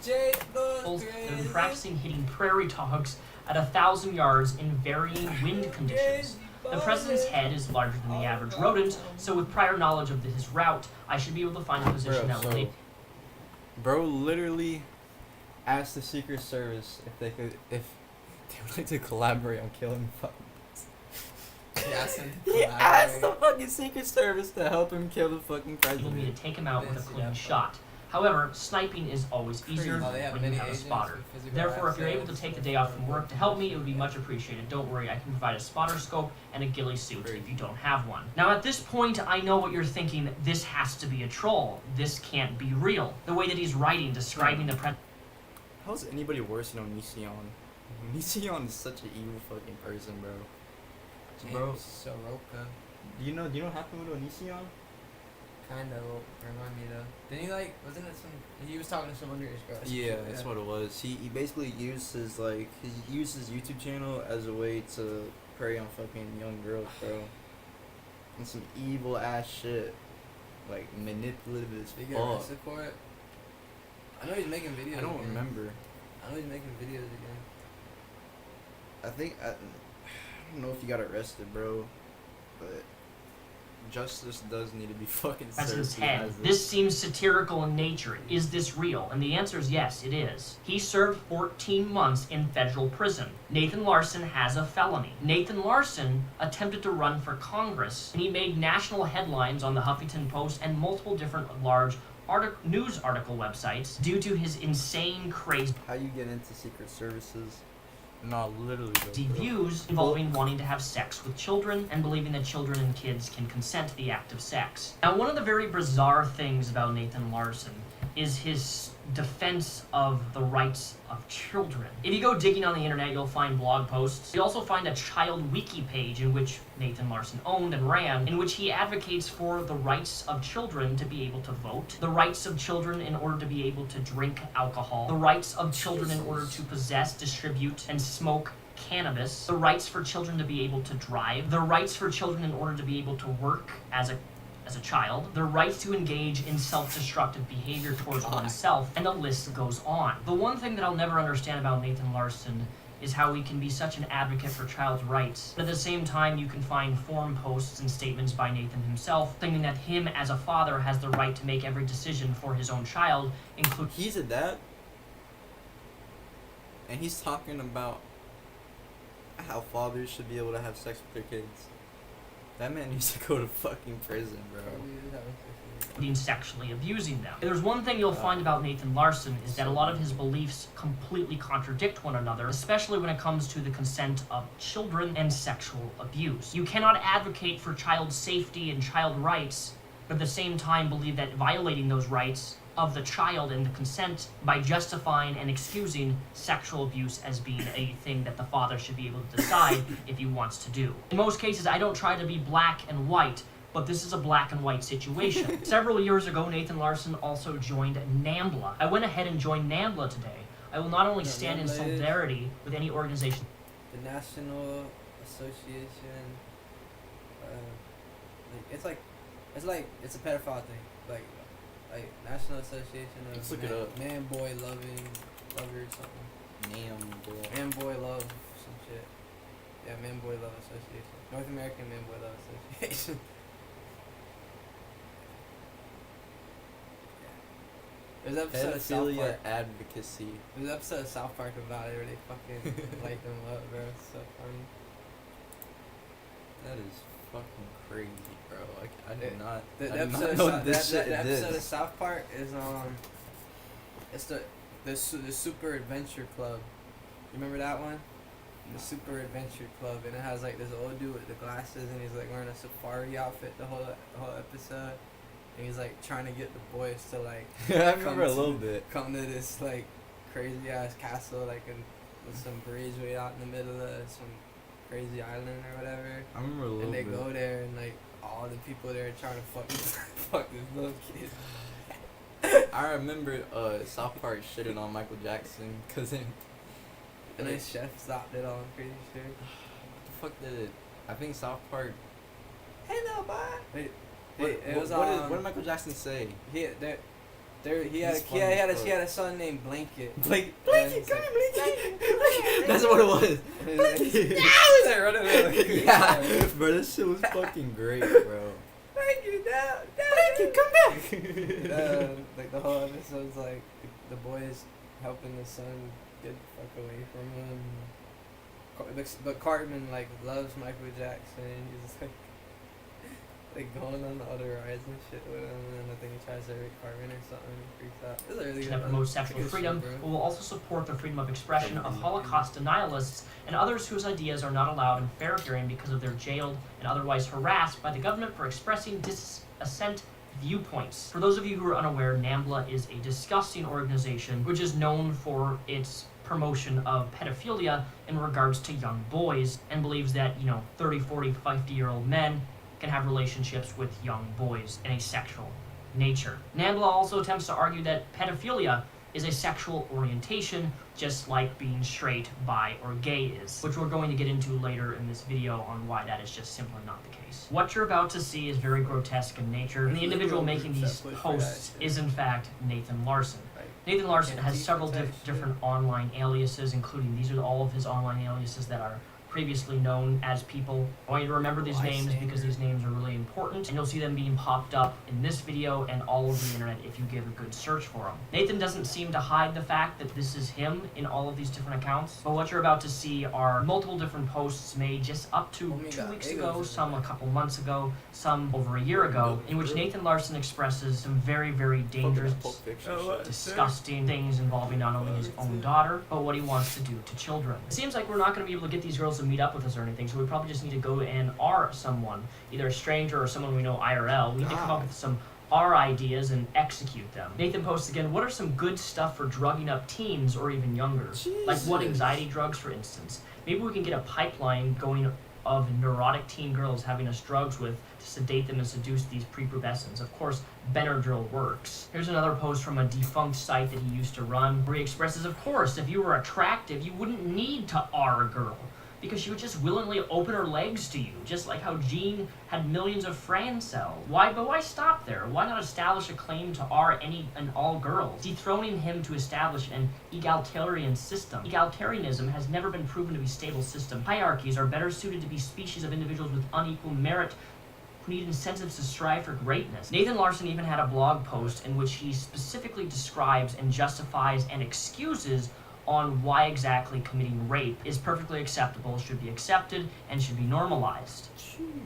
They've been practicing hitting prairie dogs at 1,000 yards in varying wind conditions. The president's head is larger than the average rodent, so with prior knowledge of his route, I should be able to find a position that will lead. Bro literally asked the Secret Service if they would like to collaborate on killing He asked the fucking Secret Service to help him kill the fucking president. You need to take him out with a clean shot. However, sniping is always easier when you have a spotter. Therefore, if you're able to take the day off from work to help me, it would be much appreciated. Don't worry, I can provide a spotter scope and a ghillie suit if you don't have one. Now, at this point, I know what you're thinking. This has to be a troll. This can't be real. The way that he's writing, describing the president. How's anybody worse than Onision? Onision is such an evil fucking person, bro. Bro, Soroka. Do you know what happened with Onision? Kind of remind me though. Didn't he wasn't it he was talking to some underage girl? Yeah, that's what it was. He basically used his YouTube channel as a way to prey on fucking young girls, bro. And some evil ass shit. Like manipulative as fuck. Did he get arrested for it? I know he's making videos. I don't remember. I know he's making videos again. I don't know if he got arrested, bro, but justice does need to be fucking served. That's his head. This seems satirical in nature. Is this real? And the answer is yes, it is. He served 14 months in federal prison. Nathan Larson has a felony. Nathan Larson attempted to run for Congress, and he made national headlines on the Huffington Post and multiple different large news article websites due to his insane craze. How you get into secret services? No, literally. Views involving wanting to have sex with children and believing that children and kids can consent to the act of sex. Now, one of the very bizarre things about Nathan Larson is his defense of the rights of children. If you go digging on the internet, you'll find blog posts. You'll also find a child wiki page in which Nathan Larson owned and ran, in which he advocates for the rights of children to be able to vote, the rights of children in order to be able to drink alcohol, the rights of children in order to possess, distribute, and smoke cannabis, the rights for children to be able to drive, the rights for children in order to be able to work as a child, the right to engage in self-destructive behavior towards oneself, and the list goes on. The one thing that I'll never understand about Nathan Larson is how he can be such an advocate for child's rights, but at the same time you can find forum posts and statements by Nathan himself thinking that him as a father has the right to make every decision for his own child, including— He's a dad, and he's talking about how fathers should be able to have sex with their kids. That man needs to go to fucking prison, bro. being sexually abusing them. If there's one thing you'll find about Nathan Larson is that a lot of his beliefs completely contradict one another, especially when it comes to the consent of children and sexual abuse. You cannot advocate for child safety and child rights, but at the same time believe that violating those rights of the child and the consent by justifying and excusing sexual abuse as being a thing that the father should be able to decide if he wants to do. In most cases, I don't try to be black and white, but this is a black and white situation. Several years ago, Nathan Larson also joined NAMBLA. I went ahead and joined NAMBLA today. I will not only stand in solidarity with any organization— the National Association, it's a pedophile thing, like National Association of Let's look it up. Man Boy Loving Lover something. Man Boy Love some shit. Yeah, Man Boy Love Association. North American Man Boy Love Association. There's an episode of South Park. Advocacy. There's an episode of South Park about it where they fucking light them up, bro. It's so funny. That is fucking crazy, bro. I did not. The I did not episode, know this shit the episode is. of South Park is it's the Super Adventure Club. You remember that one? The Super Adventure Club, and it has like this old dude with the glasses, and he's like wearing a safari outfit the whole episode, and he's like trying to get the boys to like. I remember a little bit. Come to this like crazy ass castle, like with some bridge way out in the middle of some crazy island or whatever. I remember a little bit. And they bit. go there, and like all the people there trying to fuck this little kid. I remember South Park shitting on Michael Jackson because and then Chef stopped it all. I'm pretty sure. What the fuck did it? I think South Park. Hey, no, bye. Wait, what did Michael Jackson say? He had a son named Blanket. Blanket, come here, Blanket. That's what it was. Blanket. Yeah, bro, this shit was fucking great, bro. Blanket, Blanket, come back. Like the whole episode's like the boys helping the son get the fuck away from him. But Cartman like loves Michael Jackson. He's just like going on the other rides and shit with him, and I think he tries to rape Cartman or something and freaks out. It's a really good that promotes sexual freedom, but will also support the freedom of expression of Holocaust denialists and others whose ideas are not allowed in fair hearing because of their jailed and otherwise harassed by the government for expressing dissent viewpoints. For those of you who are unaware, NAMBLA is a disgusting organization which is known for its promotion of pedophilia in regards to young boys and believes that, 30, 40, 50-year-old men can have relationships with young boys in a sexual nature. NAMBLA also attempts to argue that pedophilia is a sexual orientation, just like being straight, bi, or gay is, which we're going to get into later in this video on why that is just simply not the case. What you're about to see is very grotesque in nature, and the individual making these posts is in fact Nathan Larson. Nathan Larson has several different online aliases, including these are all of his online aliases that are previously known as people. I want you to remember these names because these names are really important, and you'll see them being popped up in this video and all over the internet if you give a good search for them. Nathan doesn't seem to hide the fact that this is him in all of these different accounts, but what you're about to see are multiple different posts made just up to 2 weeks ago, some a couple months ago, some over a year ago, in which Nathan Larson expresses some very, very dangerous, disgusting things involving not only his own daughter, but what he wants to do to children. It seems like we're not going to be able to get these girls to meet up with us or anything, so we probably just need to go and R someone, either a stranger or someone we know IRL. We need to come up with some our ideas and execute them. Nathan posts again, what are some good stuff for drugging up teens or even younger? Like what anxiety drugs, for instance? Maybe we can get a pipeline going of neurotic teen girls having us drugs with to sedate them and seduce these prepubescents. Of course, Benadryl works. Here's another post from a defunct site that he used to run where he expresses, of course, if you were attractive, you wouldn't need to R a girl, because she would just willingly open her legs to you, just like how Jean had millions of Fran cells. But why stop there? Why not establish a claim to R any and all girls, dethroning him to establish an egalitarian system? Egalitarianism has never been proven to be a stable system. Hierarchies are better suited to be species of individuals with unequal merit who need incentives to strive for greatness. Nathan Larson even had a blog post in which he specifically describes and justifies and excuses on why exactly committing rape is perfectly acceptable, should be accepted, and should be normalized.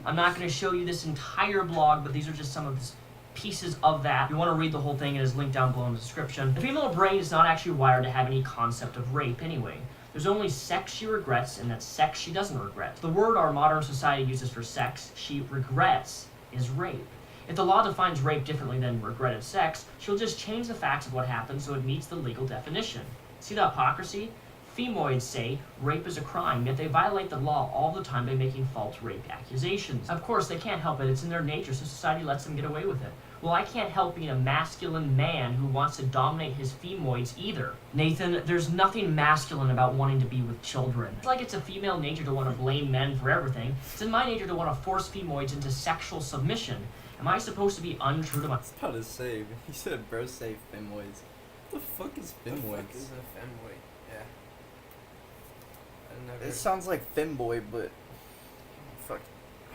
I'm not going to show you this entire blog, but these are just some of the pieces of that. If you want to read the whole thing, it is linked down below in the description. The female brain is not actually wired to have any concept of rape anyway. There's only sex she regrets, and that sex she doesn't regret. The word our modern society uses for sex she regrets is rape. If the law defines rape differently than regretted sex, she'll just change the facts of what happened so it meets the legal definition. See the hypocrisy? Femoids say rape is a crime, yet they violate the law all the time by making false rape accusations. Of course, they can't help it. It's in their nature, so society lets them get away with it. Well, I can't help being a masculine man who wants to dominate his femoids either. Nathan, there's nothing masculine about wanting to be with children. It's like it's a female nature to want to blame men for everything. It's in my nature to want to force femoids into sexual submission. Am I supposed to be untrue to my... I was about to say, he said bro say femoids. What the fuck is femoids? What the fuck is a femboy? Yeah. I never... It sounds like femboy, but... Fuck.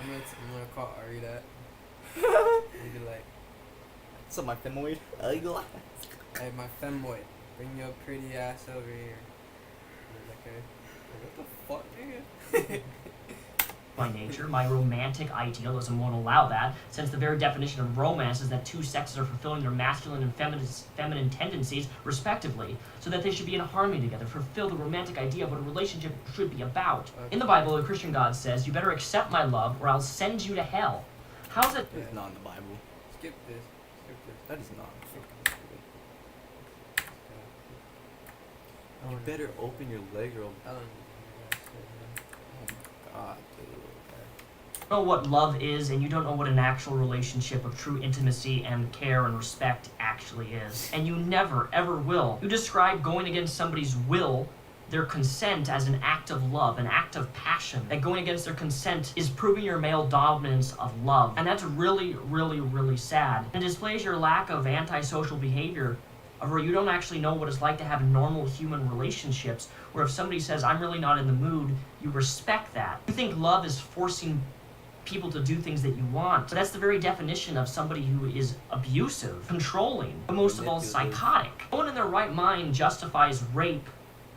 I'm gonna call Ari that. And be like... What's up, my femoid? Hey, my femboy, bring your pretty ass over here. Okay. What the fuck, nigga? By nature, my romantic idealism won't allow that, since the very definition of romance is that two sexes are fulfilling their masculine and feminine tendencies, respectively, so that they should be in harmony together, fulfill the romantic idea of what a relationship should be about. In the Bible, the Christian God says, you better accept my love, or I'll send you to hell. How's it? It's not in the Bible. Skip this. Skip this. That is not. You better open your leg or... Oh my god, dude. Know what love is, and you don't know what an actual relationship of true intimacy and care and respect actually is. And you never, ever will. You describe going against somebody's will, their consent, as an act of love, an act of passion. That going against their consent is proving your male dominance of love. And that's really, really, really sad. And displays your lack of antisocial behavior, where you don't actually know what it's like to have normal human relationships, where if somebody says, I'm really not in the mood, you respect that. You think love is forcing people to do things that you want. But that's the very definition of somebody who is abusive, controlling, but most of all psychotic. No one in their right mind justifies rape,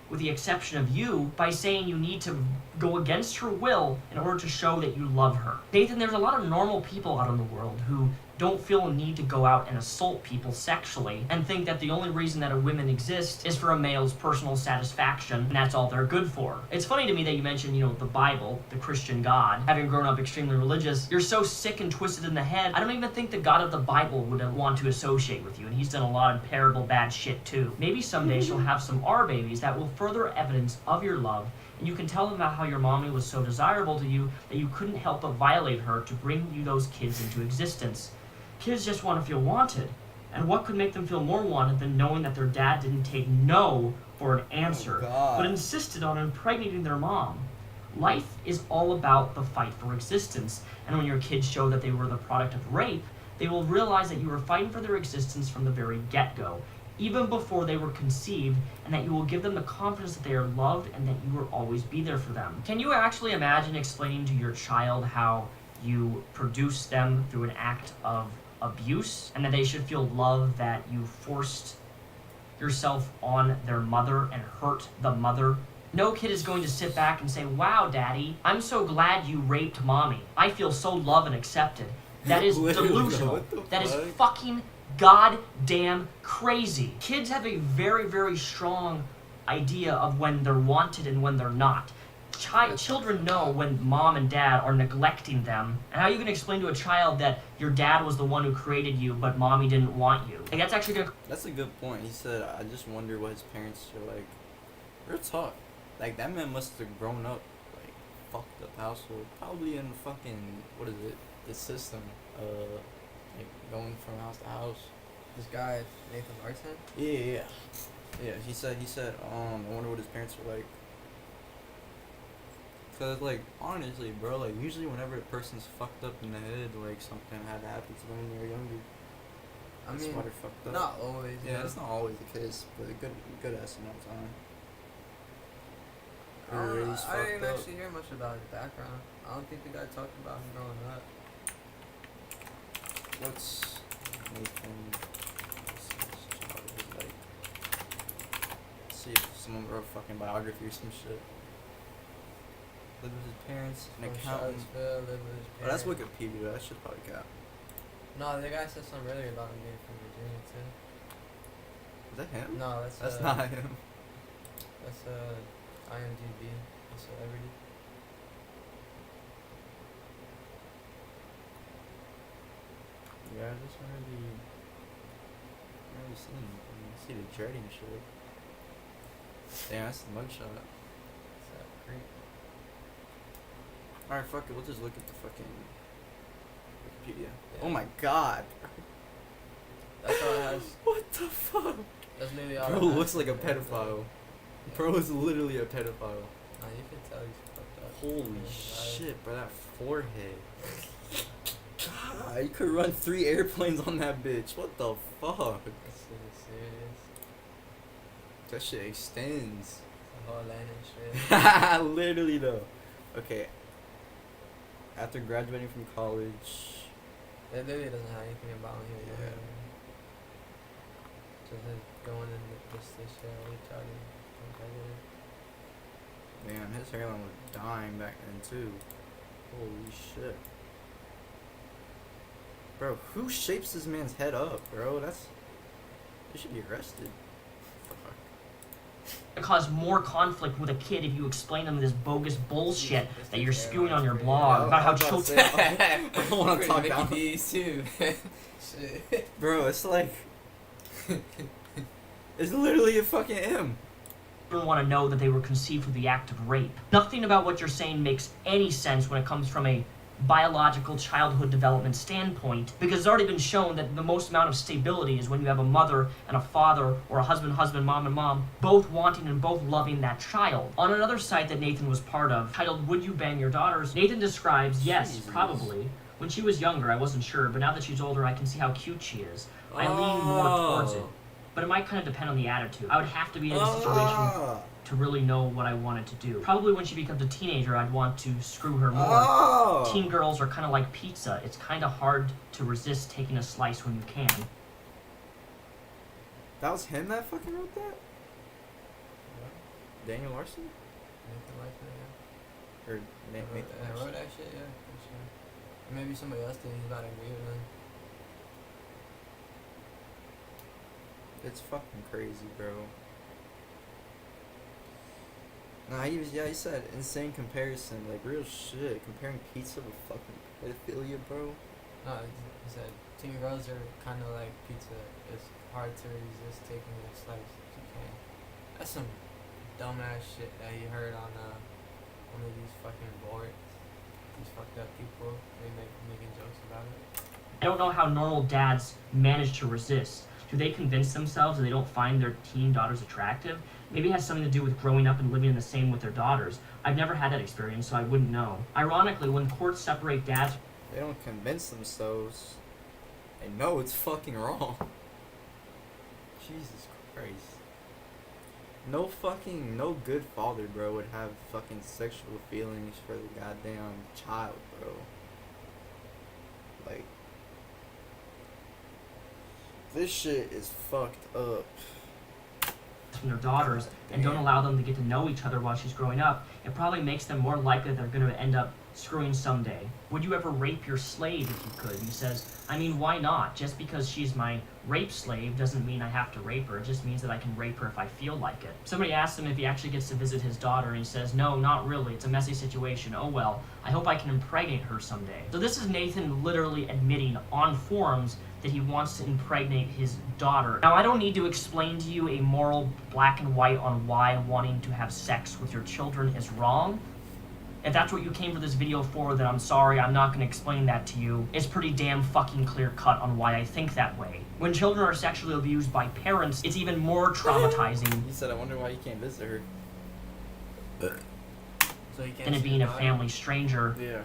with the exception of you, by saying you need to go against her will in order to show that you love her. Nathan, there's a lot of normal people out in the world who don't feel a need to go out and assault people sexually and think that the only reason that a woman exists is for a male's personal satisfaction, and that's all they're good for. It's funny to me that you mentioned, the Bible, the Christian God. Having grown up extremely religious, you're so sick and twisted in the head, I don't even think the God of the Bible would want to associate with you, and he's done a lot of terrible bad shit too. Maybe someday she'll have some R babies that will further evidence of your love, and you can tell them about how your mommy was so desirable to you that you couldn't help but violate her to bring you those kids into existence. Kids just want to feel wanted, and what could make them feel more wanted than knowing that their dad didn't take no for an answer, but insisted on impregnating their mom? Life is all about the fight for existence, and when your kids show that they were the product of rape, they will realize that you were fighting for their existence from the very get-go, even before they were conceived, and that you will give them the confidence that they are loved and that you will always be there for them. Can you actually imagine explaining to your child how you produce them through an act of abuse, and that they should feel love that you forced yourself on their mother and hurt the mother? No kid is going to sit back and say, wow, daddy, I'm so glad you raped mommy. I feel so loved and accepted. That is delusional. That is fucking goddamn crazy. Kids have a very, very strong idea of when they're wanted and when they're not. children know when mom and dad are neglecting them. And how are you going to explain to a child that your dad was the one who created you, but mommy didn't want you? Like, that's actually going to... That's a good point. He said, I just wonder what his parents are like. Real talk. Like, that man must have grown up, like, fucked up household. Probably in fucking, what is it? The system. Like, going from house to house. This guy, Nathan Larson? Yeah. Yeah, he said, I wonder what his parents were like. Cause, like, honestly, bro, like, usually whenever a person's fucked up in the head, like, something had happened to them when they were younger. I That's mean, why they're fucked up. not always. Yeah, that's not always the case, but a good ass amount of time. I didn't actually hear much about his background. I don't think the guy talked about him growing up. What's Nathan? Like, see if someone wrote a fucking biography or some shit. Lived with his parents, an accountant. Lived with his parents. Oh, that's Wikipedia. That should probably count. No, the guy said something earlier about him being from Virginia too. Is that him? No, that's not him. That's IMDb, a celebrity. Yeah, I just already seen him. I see the dreading shit. Damn, that's the mugshot. That's that creep. Alright, fuck it. We'll just look at the fucking Wikipedia. Yeah. Oh my god. That's all it has. What the fuck? That's literally all Bro it has. looks like a pedophile. Yeah. Bro is literally a pedophile. Nah, you can tell he's fucked up. Holy shit, bro. That forehead. God, you could run 3 airplanes on that bitch. What the fuck? This shit is serious. That shit extends. The whole land and shit. Literally though. Okay. After graduating from college. It literally doesn't have anything about him here. Yeah. Just him going in this shit, retarded. Damn, his hairline was dying back then too. Holy shit. Bro, who shapes this man's head up, bro? He should be arrested. It cause more conflict with a kid if you explain them this bogus bullshit that you're spewing on your blog about how children. I don't want to talk about these too. Shit. Bro, it's like it's literally a fucking M. Children want to know that they were conceived through the act of rape. Nothing about what you're saying makes any sense when it comes from a biological childhood development standpoint, because it's already been shown that the most amount of stability is when you have a mother and a father, or a husband, mom and mom, both wanting and both loving that child. On another site that Nathan was part of, titled Would You Bang Your Daughters, Nathan describes, yes, probably. When she was younger, I wasn't sure, but now that she's older, I can see how cute she is. I lean more towards it. But it might kind of depend on the attitude. I would have to be in a situation to really know what I wanted to do. Probably when she becomes a teenager, I'd want to screw her more. Teen girls are kind of like pizza. It's kind of hard to resist taking a slice when you can. That was him that fucking wrote that? Daniel Larson? Nathan Larson, yeah. Or Nathan I wrote that shit, yeah, for sure. Or maybe somebody else did. He's about to agree with him. It's fucking crazy, bro. Nah, he said insane comparison, like real shit. Comparing pizza with fucking pedophilia, bro. No, he said teen girls are kind of like pizza. It's hard to resist taking a slice if you can. That's some dumbass shit that he heard on one of these fucking boards. These fucked up people, they making jokes about it. I don't know how normal dads manage to resist. Do they convince themselves that they don't find their teen daughters attractive? Maybe it has something to do with growing up and living in the same with their daughters. I've never had that experience, so I wouldn't know. Ironically, when courts separate dads... They don't convince themselves. They know it's fucking wrong. Jesus Christ. No good father, bro, would have fucking sexual feelings for the goddamn child, bro. Like... This shit is fucked up. from their daughters and don't allow them to get to know each other while she's growing up, it probably makes them more likely that they're going to end up screwing someday. Would you ever rape your slave if you could? He says, I mean, why not? Just because she's my rape slave doesn't mean I have to rape her. It just means that I can rape her if I feel like it. Somebody asked him if he actually gets to visit his daughter, and he says, no, not really. It's a messy situation. Oh well, I hope I can impregnate her someday. So this is Nathan literally admitting on forums that he wants to impregnate his daughter. Now, I don't need to explain to you a moral black and white on why wanting to have sex with your children is wrong. If that's what you came for this video for, then I'm sorry, I'm not going to explain that to you. It's pretty damn fucking clear cut on why I think that way. When children are sexually abused by parents, it's even more traumatizing. He said, I wonder why you can't visit her. So you can't than it being a family stranger. Yeah.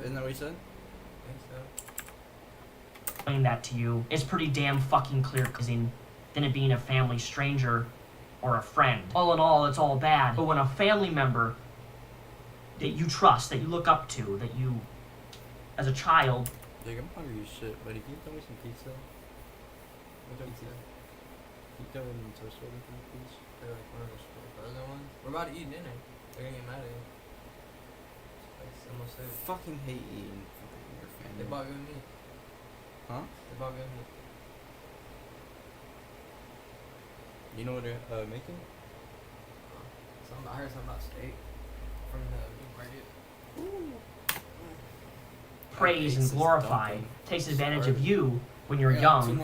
Isn't that what he said? I think so. Explain that to you. It's pretty damn fucking clear than it being a family stranger or a friend. All in all, it's all bad. But when a family member that you trust, that you look up to, that you, as a child... Jake, I'm hungry as shit, buddy. Can you throw me some pizza? What pizza? Can you throw me some toast with me, please? They're like one of those frozen ones. We're about to eat dinner. They're gonna get mad at you. Like, almost said. Fucking hate eating fucking your family. They bought good meat. Huh? They bought good meat. You know what they're making? I heard something about steak from the meat market. Ooh. Praise and glorify, takes advantage of you when you're young,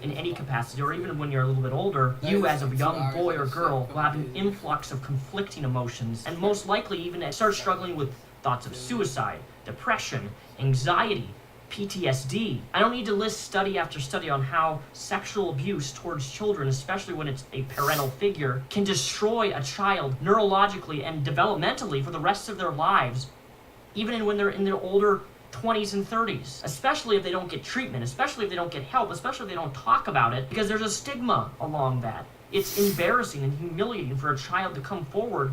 in any capacity, or even when you're a little bit older. You as a young boy or girl will have an influx of conflicting emotions, and most likely even start struggling with thoughts of suicide, depression, anxiety, PTSD. I don't need to list study after study on how sexual abuse towards children, especially when it's a parental figure, can destroy a child neurologically and developmentally for the rest of their lives, even when they're in their older 20s and 30s, especially if they don't get treatment, especially if they don't get help, especially if they don't talk about it, because there's a stigma along that. It's embarrassing and humiliating for a child to come forward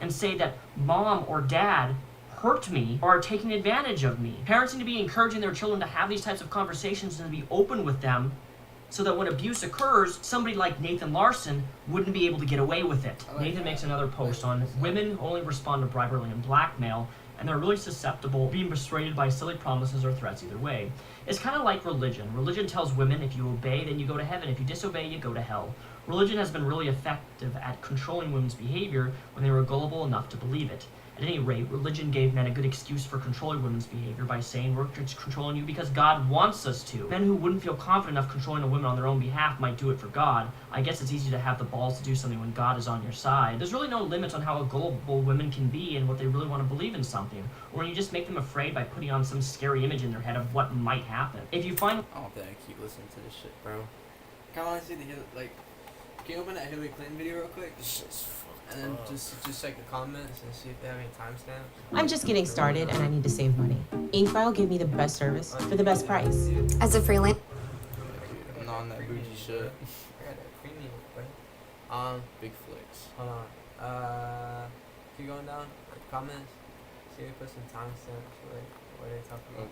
and say that mom or dad hurt me or are taking advantage of me. Parents need to be encouraging their children to have these types of conversations and to be open with them so that when abuse occurs, somebody like Nathan Larson wouldn't be able to get away with it. Nathan makes another post on women only respond to bribery and blackmail, and they're really susceptible to being persuaded by silly promises or threats either way. It's kind of like religion. Religion tells women if you obey, then you go to heaven. If you disobey, you go to hell. Religion has been really effective at controlling women's behavior when they were gullible enough to believe it. At any rate, religion gave men a good excuse for controlling women's behavior by saying we're just controlling you because God wants us to. Men who wouldn't feel confident enough controlling a woman on their own behalf might do it for God. I guess it's easy to have the balls to do something when God is on your side. There's really no limits on how gullible women can be and what they really want to believe in something, or when you just make them afraid by putting on some scary image in their head of what might happen. If you find... I don't think I keep listening to this shit, bro. I kinda wanna see the, like, can you open that Hillary Clinton video real quick? And then just check the comments and see if they have any timestamps. I'm just getting started and I need to save money. Inkfile gave me the best service for the best price. As a freelance. I'm not on that bougie shit. I got that premium, Big flicks. hold on. Keep going down. Comments. See if they put some timestamps where they talk about.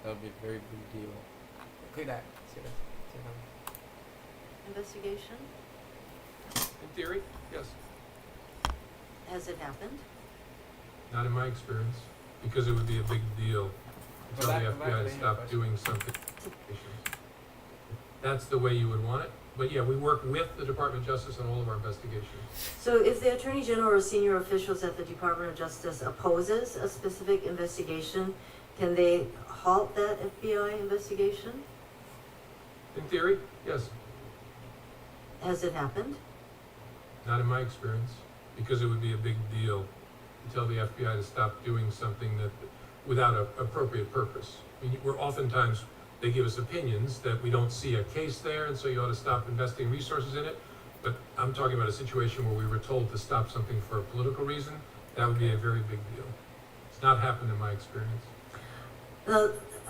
That would be a very big deal. Click that. See that. Investigation? In theory, yes. Has it happened? Not in my experience, because it would be a big deal to tell the FBI to stop doing something. That's the way you would want it. But yeah, we work with the Department of Justice on all of our investigations. So if the Attorney General or senior officials at the Department of Justice opposes a specific investigation, can they halt that FBI investigation? In theory, yes. Has it happened? Not in my experience, because it would be a big deal to tell the FBI to stop doing something that without an appropriate purpose. I mean, oftentimes they give us opinions that we don't see a case there, and so you ought to stop investing resources in it. But I'm talking about a situation where we were told to stop something for a political reason. That would be a very big deal. It's not happened in my experience.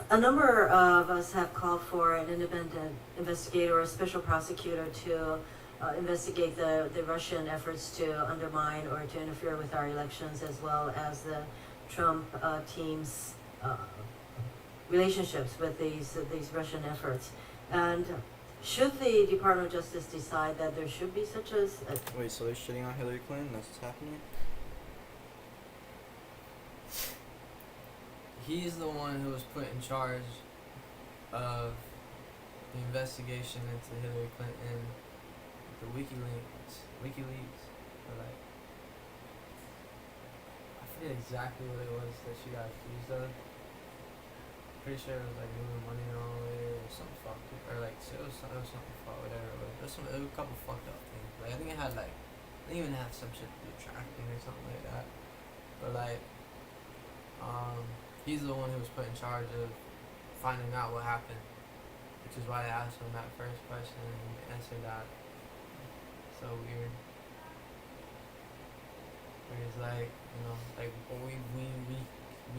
A number of us have called for an independent investigator or a special prosecutor to investigate the Russian efforts to undermine or to interfere with our elections, as well as the Trump team's relationships with these Russian efforts. And should the Department of Justice decide that there should be such a Wait, so they're shitting on Hillary Clinton? That's what's happening? He's the one who was put in charge of the investigation into Hillary Clinton, the WikiLeaks, or like, I forget exactly what it was that she got accused of. Pretty sure it was like moving money the wrong way or something fucked up, or like it was something fucked, whatever it was. It was a couple fucked up things. Like I think it had like, they even had some shit to do with trafficking or something like that. But like, he's the one who was put in charge of finding out what happened, which is why I asked him that first question and he answered that. So weird. Where it's like, you know, like we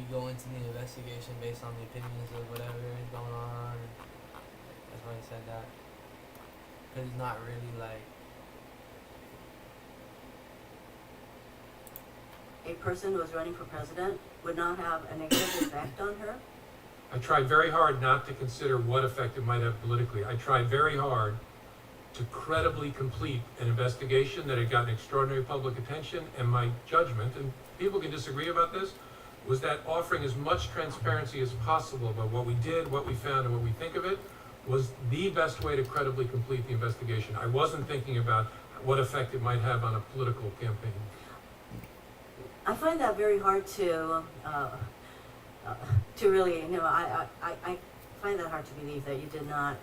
go into the investigation based on the opinions of whatever is going on. And that's why he said that. Because it's not really like. a person who is running for president would not have a negative effect on her? I tried very hard not to consider what effect it might have politically. I tried very hard to credibly complete an investigation that had gotten extraordinary public attention, and my judgment, and people can disagree about this, was that offering as much transparency as possible about what we did, what we found, and what we think of it, was the best way to credibly complete the investigation. I wasn't thinking about what effect it might have on a political campaign. I find that very hard to really, you know, I find that hard to believe that you did not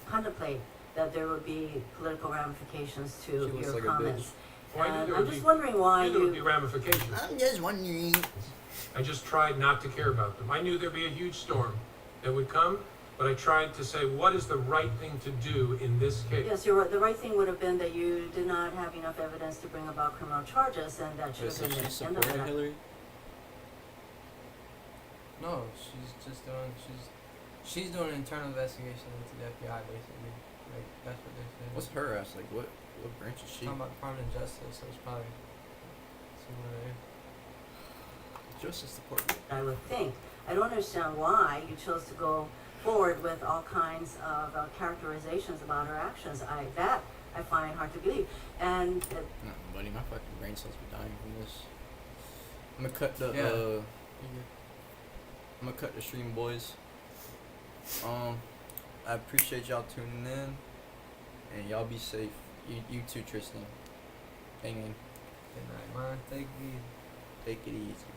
contemplate that there would be political ramifications to your comments. And I'm just wondering why there would be ramifications. I'm just wondering. I just tried not to care about them. I knew there'd be a huge storm that would come, but I tried to say, what is the right thing to do in this case? Yes, you're right. The right thing would have been that you did not have enough evidence to bring about criminal charges, and that should have been the end of it. Hillary? No, she's doing an internal investigation into the FBI basically. Like that's what they're saying. What's her ass? Like what branch is she? Talking about Department of Justice, so it's probably similar there. Justice Department. I would think. I don't understand why you chose to go forward with all kinds of characterizations about her actions. I find hard to believe. And no, buddy, my fucking brain cells be dying from this. I'm gonna cut the I'm gonna cut the stream, boys. I appreciate y'all tuning in, and y'all be safe. You too, Tristan. Hang in. Good night, man. Take it easy. Take it easy.